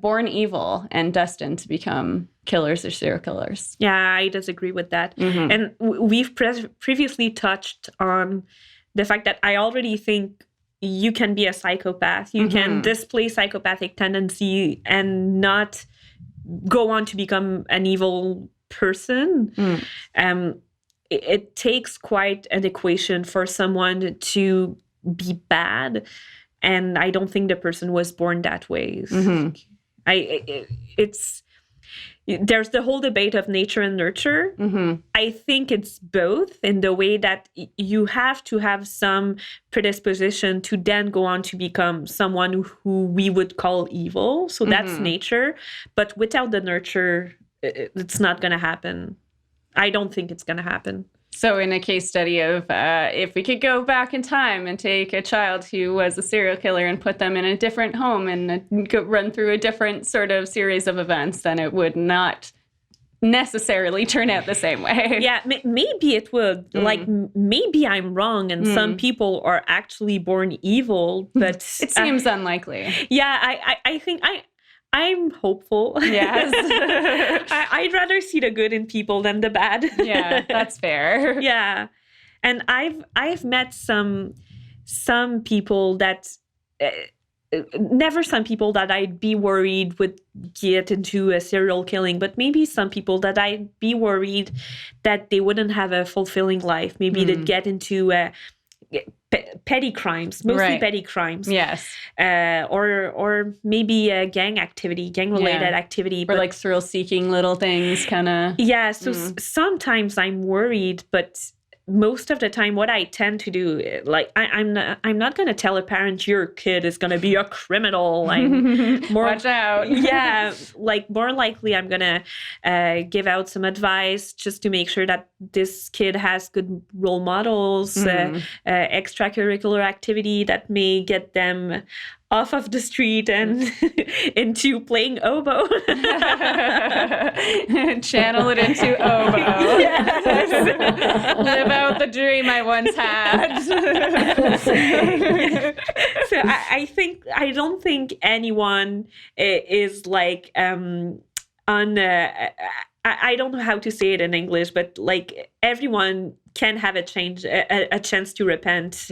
born evil and destined to become killers or serial killers? Yeah, I disagree with that. And we've previously touched on the fact that I already think you can be a psychopath. You can display psychopathic tendency and not go on to become an evil person. It takes quite an equation for someone to be bad, and I don't think the person was born that way. There's the whole debate of nature and nurture. I think it's both, in the way that you have to have some predisposition to then go on to become someone who we would call evil. So that's nature. But without the nurture, it's not going to happen. I don't think it's going to happen. So in a case study of if we could go back in time and take a child who was a serial killer and put them in a different home and run through a different sort of series of events, then it would not necessarily turn out the same way. Yeah, maybe it would. Like, maybe I'm wrong and some people are actually born evil, but it seems unlikely. Yeah, I think I'm hopeful. Yes. I'd rather see the good in people than the bad. Yeah, that's fair. Yeah. And I've met some people that never some people that I'd be worried would get into a serial killing, but maybe some people that I'd be worried that they wouldn't have a fulfilling life. Maybe they'd get into petty crimes, mostly petty crimes. Yes. Or maybe gang-related activity. Or like thrill-seeking little things, kind of. Yeah, so sometimes I'm worried, but most of the time what I tend to do, like, I'm not going to tell a parent your kid is going to be a criminal. I'm more, watch out. Yeah, like more likely I'm going to give out some advice just to make sure that this kid has good role models, extracurricular activity that may get them off of the street and into playing oboe. Channel it into oboe. Yes. Live out the dream I once had. So I don't think anyone is like I don't know how to say it in English, but like everyone can have a chance to repent.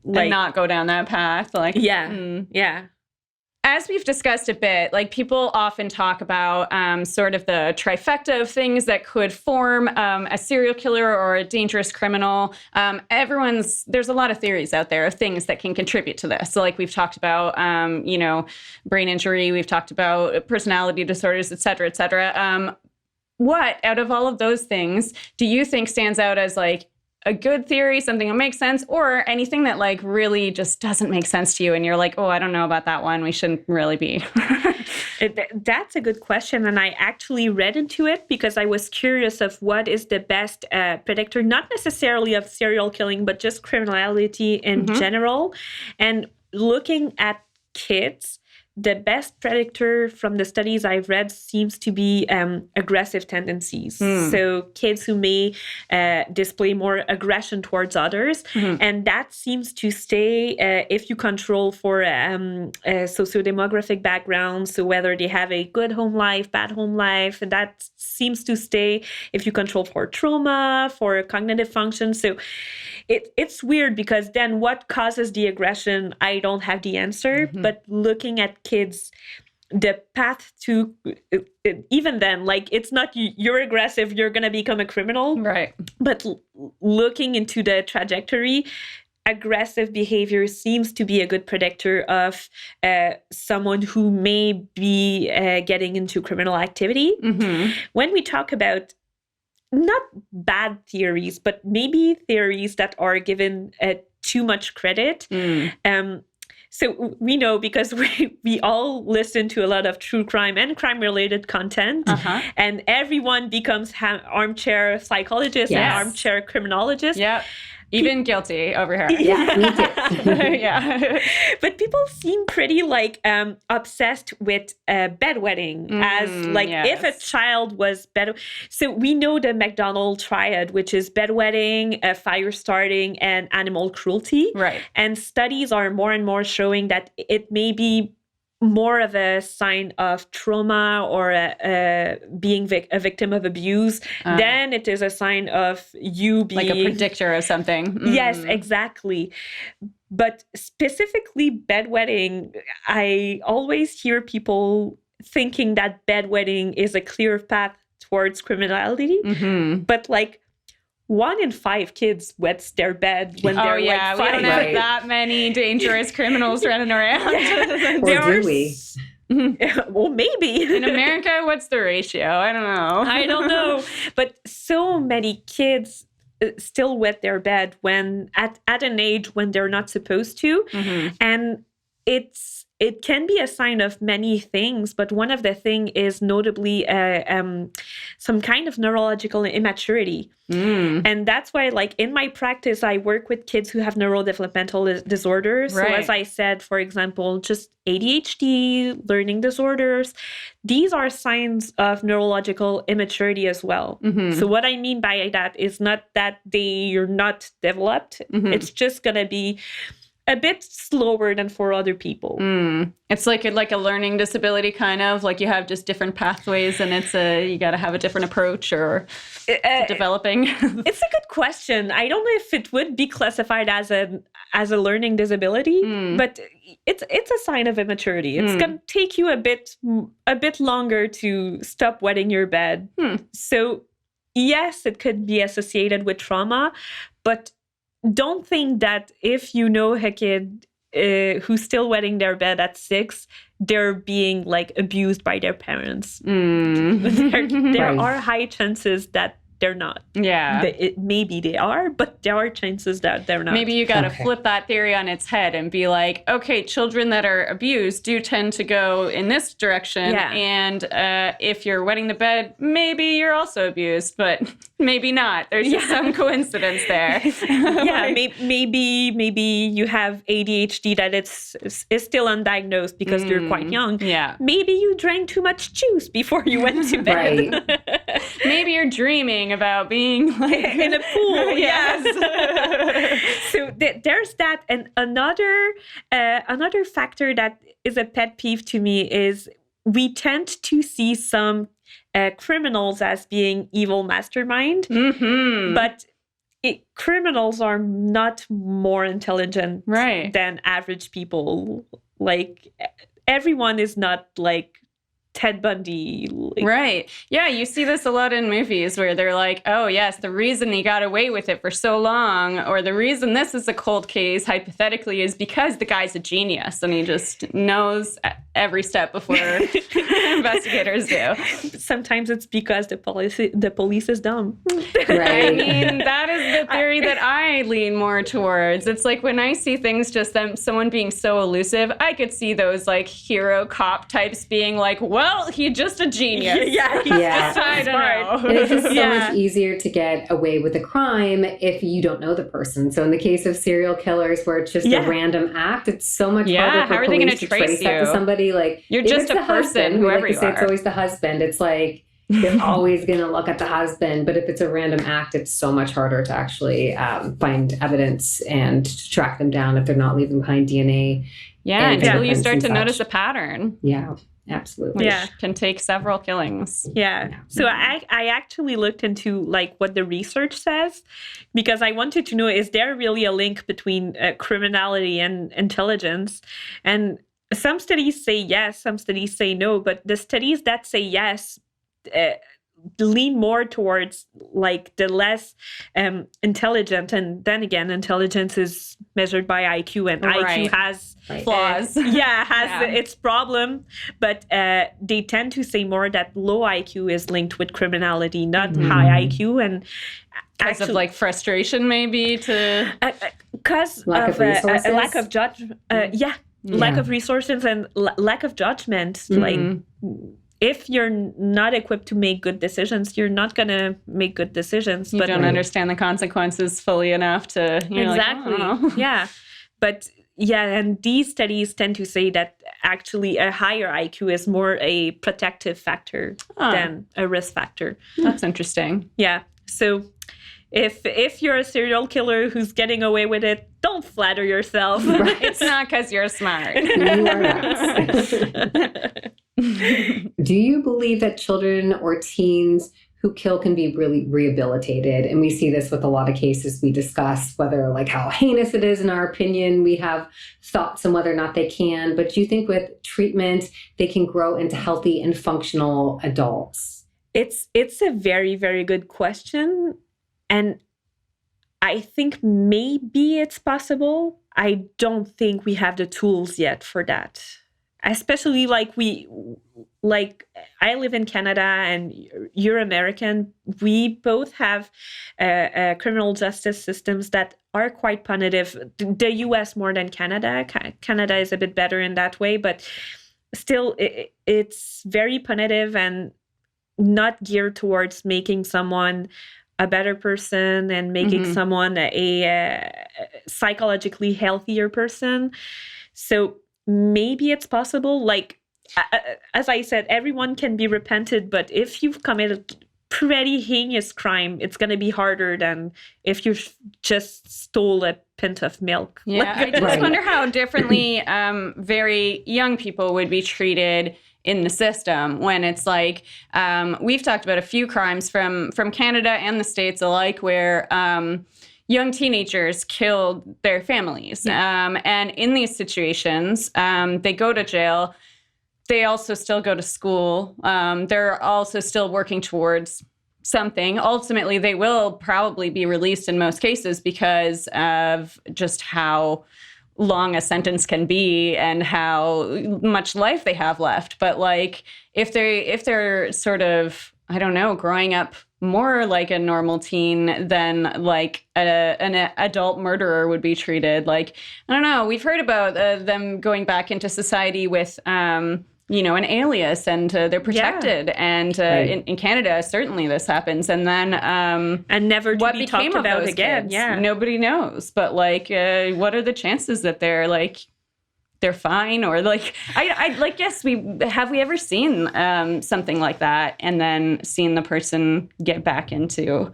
Like, and not go down that path. Like, yeah. As we've discussed a bit, like people often talk about sort of the trifecta of things that could form a serial killer or a dangerous criminal. There's a lot of theories out there of things that can contribute to this. So like we've talked about, brain injury, we've talked about personality disorders, et cetera, et cetera. What out of all of those things do you think stands out as like a good theory, something that makes sense, or anything that like really just doesn't make sense to you and you're like, oh, I don't know about that one, we shouldn't really be? That's a good question. And I actually read into it because I was curious of what is the best predictor, not necessarily of serial killing, but just criminality in general. And looking at kids, the best predictor from the studies I've read seems to be aggressive tendencies. So kids who may display more aggression towards others. And that seems to stay if you control for a sociodemographic background. So whether they have a good home life, bad home life, and that seems to stay if you control for trauma, for cognitive function. So it's weird because then what causes the aggression? I don't have the answer. But looking at kids, the path to even then, like it's not you're aggressive, you're going to become a criminal. Right. But looking into the trajectory, aggressive behavior seems to be a good predictor of someone who may be getting into criminal activity. When we talk about not bad theories, but maybe theories that are given too much credit. So we know because we all listen to a lot of true crime and crime-related content, and everyone becomes armchair psychologist and armchair criminologist. Yeah. Even guilty over here. Yeah, me too. Yeah. But people seem pretty like obsessed with bedwetting as like if a child was So we know the McDonald triad, which is bedwetting, fire starting, and animal cruelty. Right. And studies are more and more showing that it may be more of a sign of trauma or being a victim of abuse than it is a sign of you being... Like a predictor of something. Yes, exactly. But specifically bedwetting, I always hear people thinking that bedwetting is a clear path towards criminality. But like 1 in 5 kids wets their bed when they're like 5. We don't have that many dangerous criminals running around. Or do we? Well, maybe. In America, what's the ratio? I don't know. But so many kids still wet their bed when at an age when they're not supposed to. And it can be a sign of many things, but one of the things is notably some kind of neurological immaturity. And that's why, like, in my practice, I work with kids who have neurodevelopmental disorders. Right. So as I said, for example, just ADHD, learning disorders, these are signs of neurological immaturity as well. So what I mean by that is not that you're not developed. It's just going to be a bit slower than for other people. It's like a learning disability, kind of like you have just different pathways, and you got to have a different approach or to developing. It's a good question. I don't know if it would be classified as a learning disability, but it's a sign of immaturity. It's going to take you a bit longer to stop wetting your bed. So yes, it could be associated with trauma, but don't think that if you know a kid who's still wetting their bed at 6, they're being like abused by their parents. There are high chances that they're not. Yeah. Maybe they are, but there are chances that they're not. Maybe you got to flip that theory on its head and be like, okay, children that are abused do tend to go in this direction. Yeah. And if you're wetting the bed, maybe you're also abused, but maybe not. There's just some coincidence there. Maybe you have ADHD that is still undiagnosed because you're quite young. Yeah. Maybe you drank too much juice before you went to bed. Maybe you're dreaming about being like in a pool. Yes. So there's that, and another factor that is a pet peeve to me is we tend to see some criminals as being evil mastermind, but criminals are not more intelligent than average people. Like, everyone is not like Ted Bundy. Right. Yeah, you see this a lot in movies where they're like, oh, yes, the reason he got away with it for so long, or the reason this is a cold case, hypothetically, is because the guy's a genius and he just knows every step before investigators do. Sometimes it's because the police is dumb. I mean, that is the theory that I lean more towards. It's like when I see things just someone being so elusive, I could see those like hero cop types being like, well, he's just a genius. He's just I don't know. And it's just so much easier to get away with a crime if you don't know the person. So in the case of serial killers where it's just a random act, it's so much harder for police to trace that to somebody. Like, you're just a person, husband, whoever you are. It's always the husband. It's like they're always going to look at the husband. But if it's a random act, it's so much harder to actually find evidence and to track them down if they're not leaving behind DNA. Yeah, until you start to notice a pattern. Yeah. Absolutely. Which can take several killings. Yeah. So I actually looked into like what the research says, because I wanted to know, is there really a link between criminality and intelligence? And some studies say yes, some studies say no, but the studies that say yes lean more towards like the less intelligent. And then again, intelligence is measured by IQ, and IQ has flaws. Its problem. But they tend to say more that low IQ is linked with criminality, not high IQ. And because of like frustration, maybe, to because of lack of judgment. Lack of resources and lack of judgment. Like, if you're not equipped to make good decisions, you're not going to make good decisions. You don't understand the consequences fully enough to... Exactly. But and these studies tend to say that actually a higher IQ is more a protective factor than a risk factor. That's interesting. Yeah. So if you're a serial killer who's getting away with it, don't flatter yourself. It's not because you're smart. You are not. Do you believe that children or teens who kill can be really rehabilitated? And we see this with a lot of cases we discuss, whether like how heinous it is in our opinion. We have thoughts on whether or not they can. But do you think with treatment, they can grow into healthy and functional adults? It's a very, very good question. And I think maybe it's possible. I don't think we have the tools yet for that. especially like I live in Canada and you're American. We both have criminal justice systems that are quite punitive. The US more than Canada. Canada is a bit better in that way, but still it's very punitive and not geared towards making someone a better person and making someone a psychologically healthier person. So maybe it's possible. Like, as I said, everyone can be repented, but if you've committed pretty heinous crime, it's going to be harder than if you just stole a pint of milk. Yeah, I just wonder how differently very young people would be treated in the system when it's like, we've talked about a few crimes from Canada and the States alike where young teenagers killed their families. Yeah. And in these situations, they go to jail. They also still go to school. They're also still working towards something. Ultimately, they will probably be released in most cases because of just how long a sentence can be and how much life they have left. But like if they're sort of, I don't know, growing up more like a normal teen than like an adult murderer would be treated. Like, I don't know, we've heard about them going back into society with an alias, and they're protected. And in Canada, certainly this happens. And then and never to be talked about again. Kids? Yeah, nobody knows. But like, what are the chances that they're fine? Or like, I like, yes, we ever seen something like that and then seen the person get back into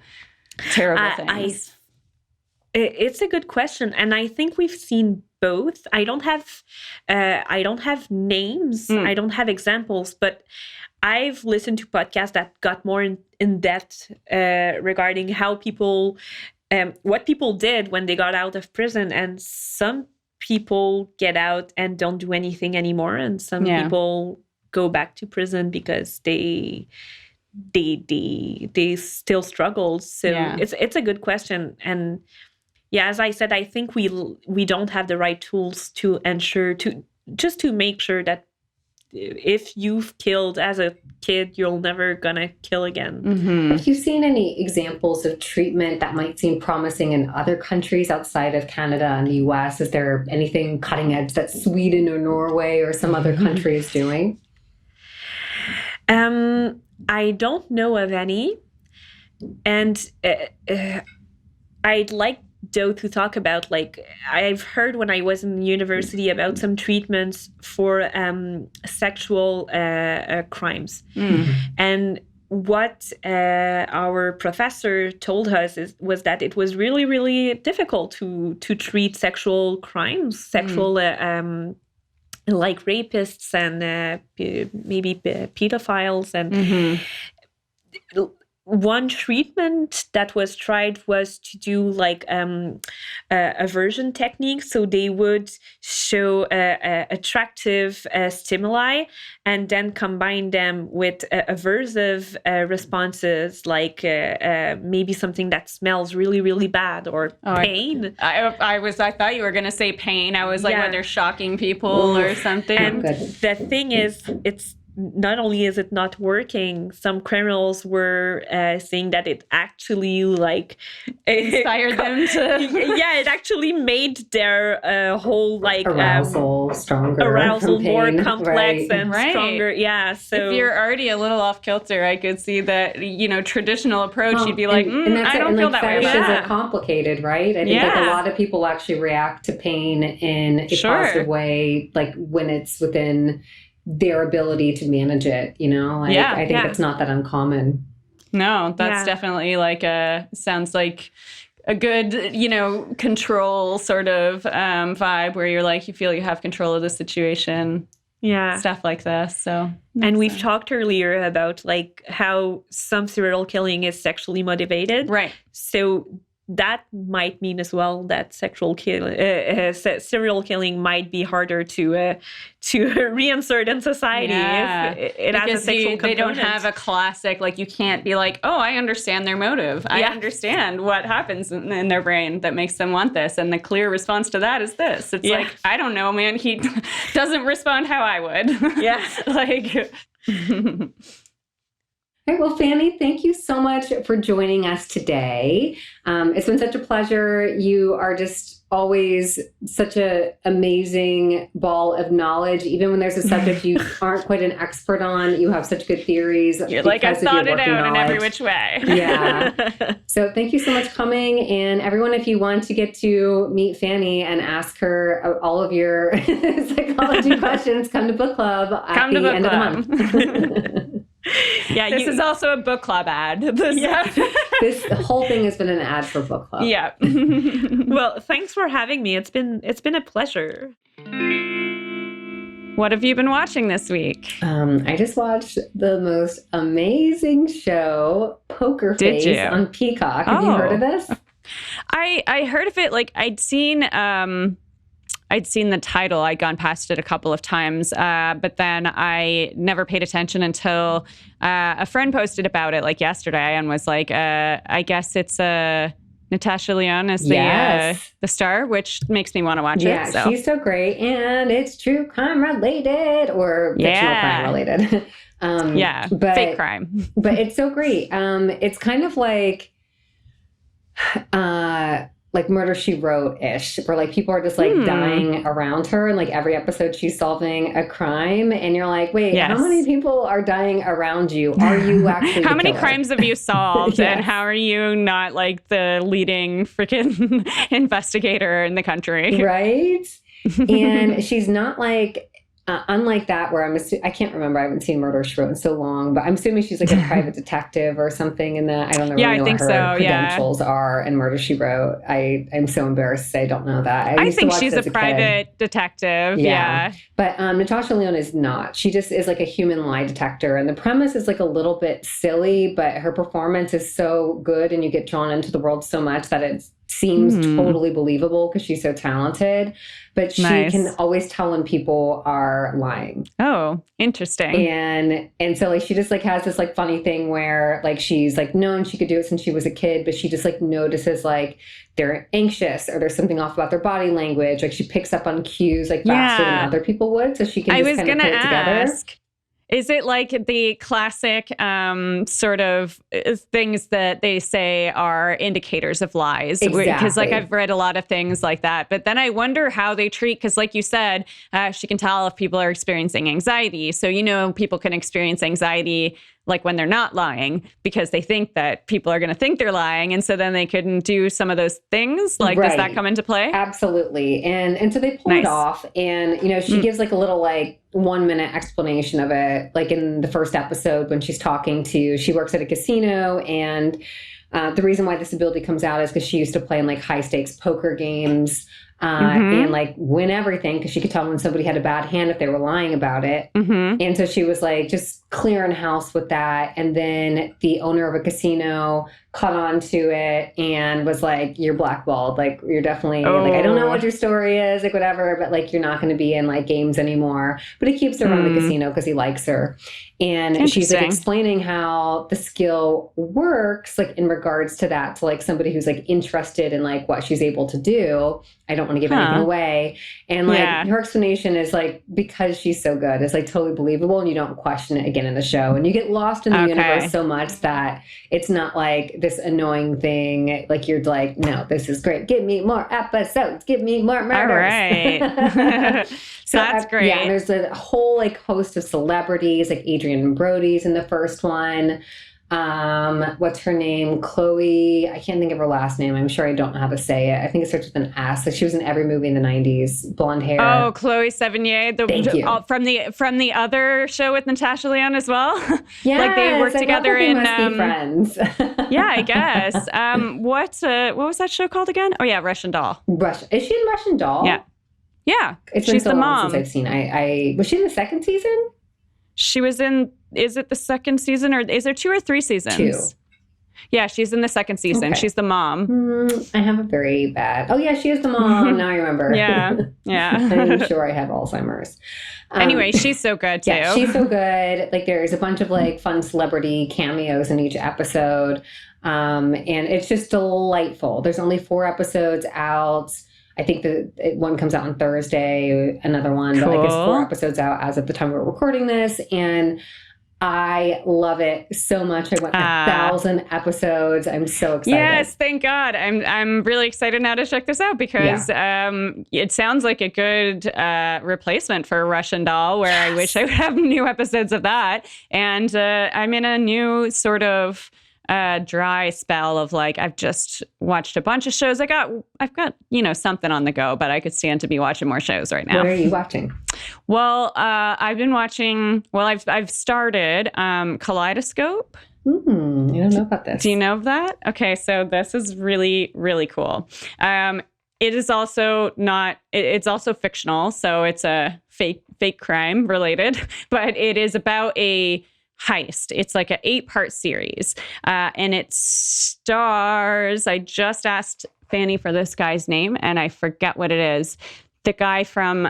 terrible things? It's a good question, and I think we've seen both. I don't have names. I don't have examples, but I've listened to podcasts that got more in depth regarding how people, what people did when they got out of prison, and some people get out and don't do anything anymore, and some people go back to prison because they still struggle. So it's a good question. And yeah, as I said, I think we don't have the right tools to ensure to make sure that if you've killed as a kid, you're never gonna kill again. Have you seen any examples of treatment that might seem promising in other countries outside of Canada and the US? Is there anything cutting edge that Sweden or Norway or some other country is doing? I don't know of any. And I'd like, though, to talk about, like, I've heard when I was in university about some treatments for sexual crimes. And what our professor told us was that it was really, really difficult to treat sexual crimes, like rapists and maybe pedophiles. And one treatment that was tried was to do like aversion techniques. So they would show attractive stimuli and then combine them with aversive responses, like maybe something that smells really, really bad, or pain. I thought you were going to say pain. I was like, when they're shocking people or something. And the thing is, it's not only is it not working, some criminals were saying that it actually like inspired them to it actually made their whole like arousal more complex and stronger. So if you're already a little off kilter, I could see that, traditional approach, you'd be like, I don't feel that way. Fetishes are complicated, right? I think like a lot of people actually react to pain in a positive way, like when it's within their ability to manage it, I think it's not that uncommon. No, that's definitely like sounds like a good, control sort of vibe where you're like, you feel you have control of the situation. Yeah. Stuff like this. So, and we've talked earlier about like how some serial killing is sexually motivated. Right. So that might mean as well that serial killing might be harder to reinsert in society if it has a sexual component. They don't have a classic, like, you can't be like, oh, I understand their motive. I understand what happens in their brain that makes them want this. And the clear response to that is this. It's like, I don't know, man. He doesn't respond how I would. Yeah. Like... All right, well, Fanny, thank you so much for joining us today. It's been such a pleasure. You are just always such an amazing ball of knowledge. Even when there's a subject you aren't quite an expert on, you have such good theories. You're like, I thought it out in every which way. Yeah. So thank you so much for coming. And everyone, if you want to get to meet Fanny and ask her all of your psychology questions, come to book club at the end of the month. Yeah, this is also a book club ad. This whole thing has been an ad for book club. Yeah. Well, thanks for having me. It's been a pleasure. What have you been watching this week? I just watched the most amazing show, Poker Face, on Peacock. Have you heard of this? I heard of it. Like, I'd seen the title. I'd gone past it a couple of times, but then I never paid attention until a friend posted about it like yesterday and was like, I guess it's Natasha Lyonne is the star, which makes me want to watch it. Yeah, so. She's so great. And it's true crime related or fictional crime related. But fake crime. But it's so great. It's kind of like Murder, She Wrote-ish, where like people are just like dying around her, and like every episode she's solving a crime, and you're like, wait, how many people are dying around you? Are you actually how many killer? Crimes have you solved? And how are you not like the leading freaking investigator in the country? Right? And she's not like unlike that, where I can't remember. I haven't seen Murder, She Wrote in so long, but I'm assuming she's like a private detective or something in that. I don't know really know what her credentials are in Murder, She Wrote. I'm so embarrassed to say I don't know that. I think she's a private detective. Yeah. But Natasha Lyonne is not. She just is like a human lie detector. And the premise is like a little bit silly, but her performance is so good and you get drawn into the world so much that it seems totally believable because she's so talented. But she can always tell when people are lying. Oh, interesting. And so like she just like has this like funny thing where like she's like known she could do it since she was a kid, but she just like notices like they're anxious or there's something off about their body language. Like she picks up on cues like faster than other people would. So she can just kind of put it together. Is it like the classic sort of things that they say are indicators of lies? Exactly. Because like I've read a lot of things like that. But then I wonder how they treat, because like you said, she can tell if people are experiencing anxiety. So, you know, people can experience anxiety like when they're not lying because they think that people are going to think they're lying. And so then they couldn't do some of those things. Like, does that come into play? Absolutely. And so they pull it off. And, you know, she gives like a little like 1 minute explanation of it. Like in the first episode when she's she works at a casino, and the reason why this ability comes out is because she used to play in like high stakes poker games and like win everything because she could tell when somebody had a bad hand if they were lying about it. And so she was like just clearing house with that. And then the owner of a casino caught on to it and was like, you're blackballed. Like, you're definitely like, I don't know what your story is, like whatever, but like, you're not going to be in like games anymore. But he keeps her around the casino because he likes her. And she's like explaining how the skill works, like in regards to that, to like somebody who's like interested in like what she's able to do. I don't want to give anything away. And like her explanation is like, because she's so good, it's like totally believable and you don't question it again in the show. And you get lost in the universe so much that it's not like this annoying thing. Like you're like, no, this is great. Give me more episodes. Give me more murders. All right. So that's great. Yeah, and there's a whole like host of celebrities, like Adrian Brody's in the first one. What's her name? Chloe. I can't think of her last name. I'm sure I don't know how to say it. I think it starts with an S. Like she was in every movie in the 90s. Blonde hair. Oh, Chloe Sevigny. Thank you. From the other show with Natasha Lyonne as well. Yeah, like they worked together in. Must be friends. Yeah, I guess. What was that show called again? Oh yeah, Russian Doll. Is she in Russian Doll? Yeah. Yeah. It's been so long since I've seen. Was she in the second season? She was in. Is it the second season or is there 2 or 3 seasons? 2. Yeah, she's in the second season. Okay. She's the mom. I have a very bad... Oh, yeah, she is the mom. Now I remember. Yeah. I'm sure I have Alzheimer's. Anyway, she's so good, too. Yeah, she's so good. Like, there's a bunch of, like, fun celebrity cameos in each episode. And it's just delightful. There's only 4 episodes out. I think one comes out on Thursday, another one. Cool. But like, it's 4 episodes out as of the time we're recording this. And I love it so much. I went 1,000 episodes. I'm so excited. Yes, thank God. I'm really excited now to check this out because it sounds like a good replacement for Russian Doll, where I wish I would have new episodes of that. And I'm in a new sort of dry spell of like, I've just watched a bunch of shows. I've got, something on the go, but I could stand to be watching more shows right now. What are you watching? Well, I've been watching, I've started Kaleidoscope. I don't know about this. Do you know of that? Okay, so this is really, really cool. It is also it's also fictional, so it's a fake crime related, but it is about a heist. It's like an 8-part series, and it stars, I just asked Fanny for this guy's name, and I forget what it is. The guy from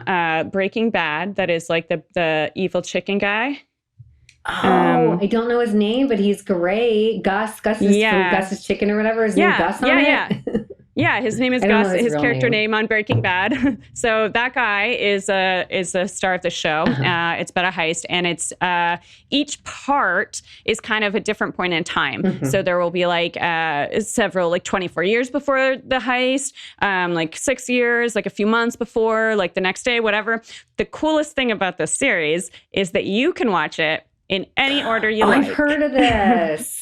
Breaking Bad that is like the evil chicken guy. I don't know his name, but he's great. Gus is from Gus's Chicken or whatever. His name Gus on it? Yeah, his name is Gus. His character name on Breaking Bad. So that guy is a star of the show. It's about a heist, and it's each part is kind of a different point in time. So there will be like several, like 24 years before the heist, like 6 years, like a few months before, like the next day, whatever. The coolest thing about this series is that you can watch it in any order you like. I've heard of this.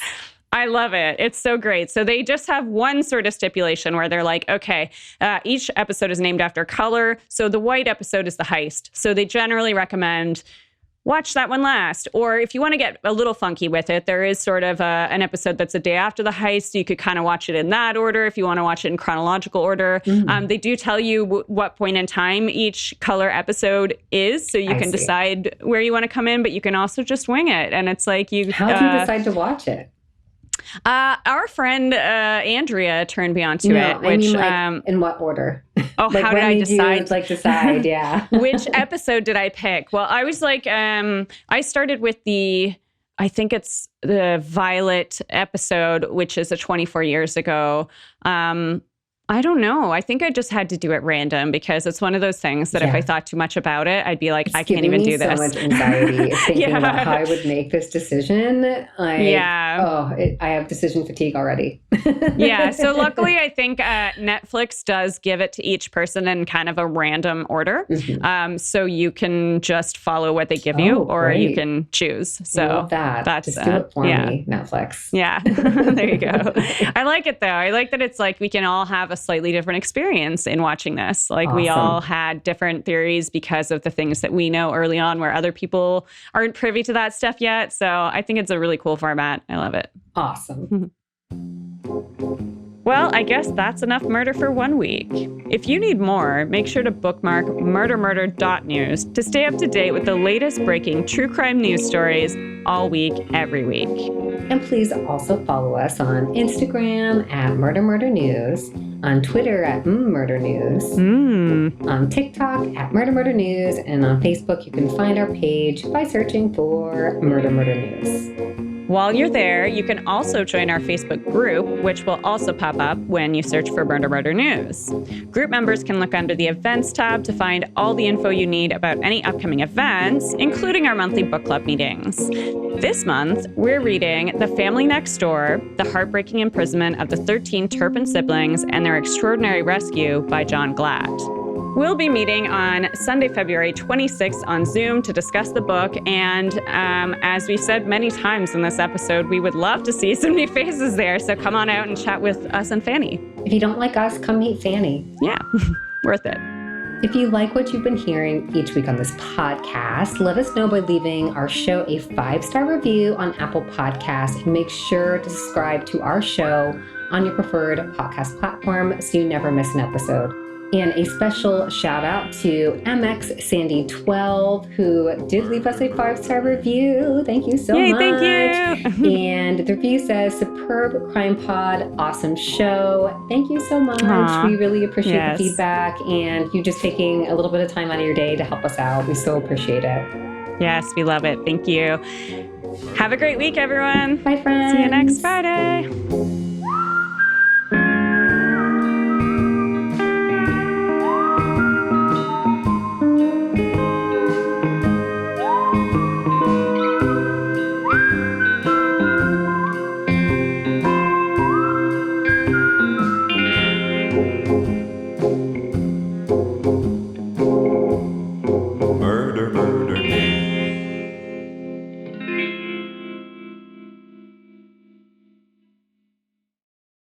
I love it. It's so great. So they just have one sort of stipulation where they're like, okay, each episode is named after color. So the white episode is the heist. So they generally recommend watch that one last. Or if you want to get a little funky with it, there is sort of an episode that's a day after the heist. You could kind of watch it in that order if you want to watch it in chronological order. They do tell you what point in time each color episode is, so you can decide where you want to come in, but you can also just wing it. And it's like you... How do you decide to watch it? Our friend Andrea turned me onto it. Which, I mean, in what order? Oh, like, how did I decide? Decide, yeah. Which episode did I pick? Well, I was like, I started with I think it's the Violet episode, which is a 24 years ago. I don't know. I think I just had to do it random because it's one of those things that if I thought too much about it, I'd be like, I can't even do this. So much anxiety thinking about how I would make this decision. I have decision fatigue already. So luckily, I think Netflix does give it to each person in kind of a random order. So you can just follow what they give you, or you can choose. So I love that. That's just do it for me, Netflix. Yeah, there you go. I like it though. I like that it's like we can all have a slightly different experience in watching this. Like we all had different theories because of the things that we know early on where other people aren't privy to that stuff yet. So I think it's a really cool format. I love it. Awesome. Well, I guess that's enough murder for 1 week. If you need more, make sure to bookmark MurderMurder.news to stay up to date with the latest breaking true crime news stories all week, every week. And please also follow us on Instagram at MurderMurder.news, on Twitter at MurderNews, on TikTok at MurderMurder.news, and on Facebook you can find our page by searching for MurderMurder.news. While you're there, you can also join our Facebook group, which will also pop up when you search for MurderMurder.news. Group members can look under the Events tab to find all the info you need about any upcoming events, including our monthly book club meetings. This month, we're reading The Family Next Door, The Heartbreaking Imprisonment of the 13 Turpin Siblings and Their Extraordinary Rescue by John Glatt. We'll be meeting on Sunday, February 26th on Zoom to discuss the book. And as we said many times in this episode, we would love to see some new faces there. So come on out and chat with us and Fanny. If you don't like us, come meet Fanny. Yeah, worth it. If you like what you've been hearing each week on this podcast, let us know by leaving our show a 5-star review on Apple Podcasts, and make sure to subscribe to our show on your preferred podcast platform so you never miss an episode. And a special shout out to MX Sandy 12, who did leave us a 5-star review. Thank you so much. Thank you. And the review says, superb crime pod, awesome show. Thank you so much. Aww. We really appreciate Yes. the feedback and you just taking a little bit of time out of your day to help us out. We so appreciate it. Yes, we love it. Thank you. Have a great week, everyone. Bye, friends. See you next Friday.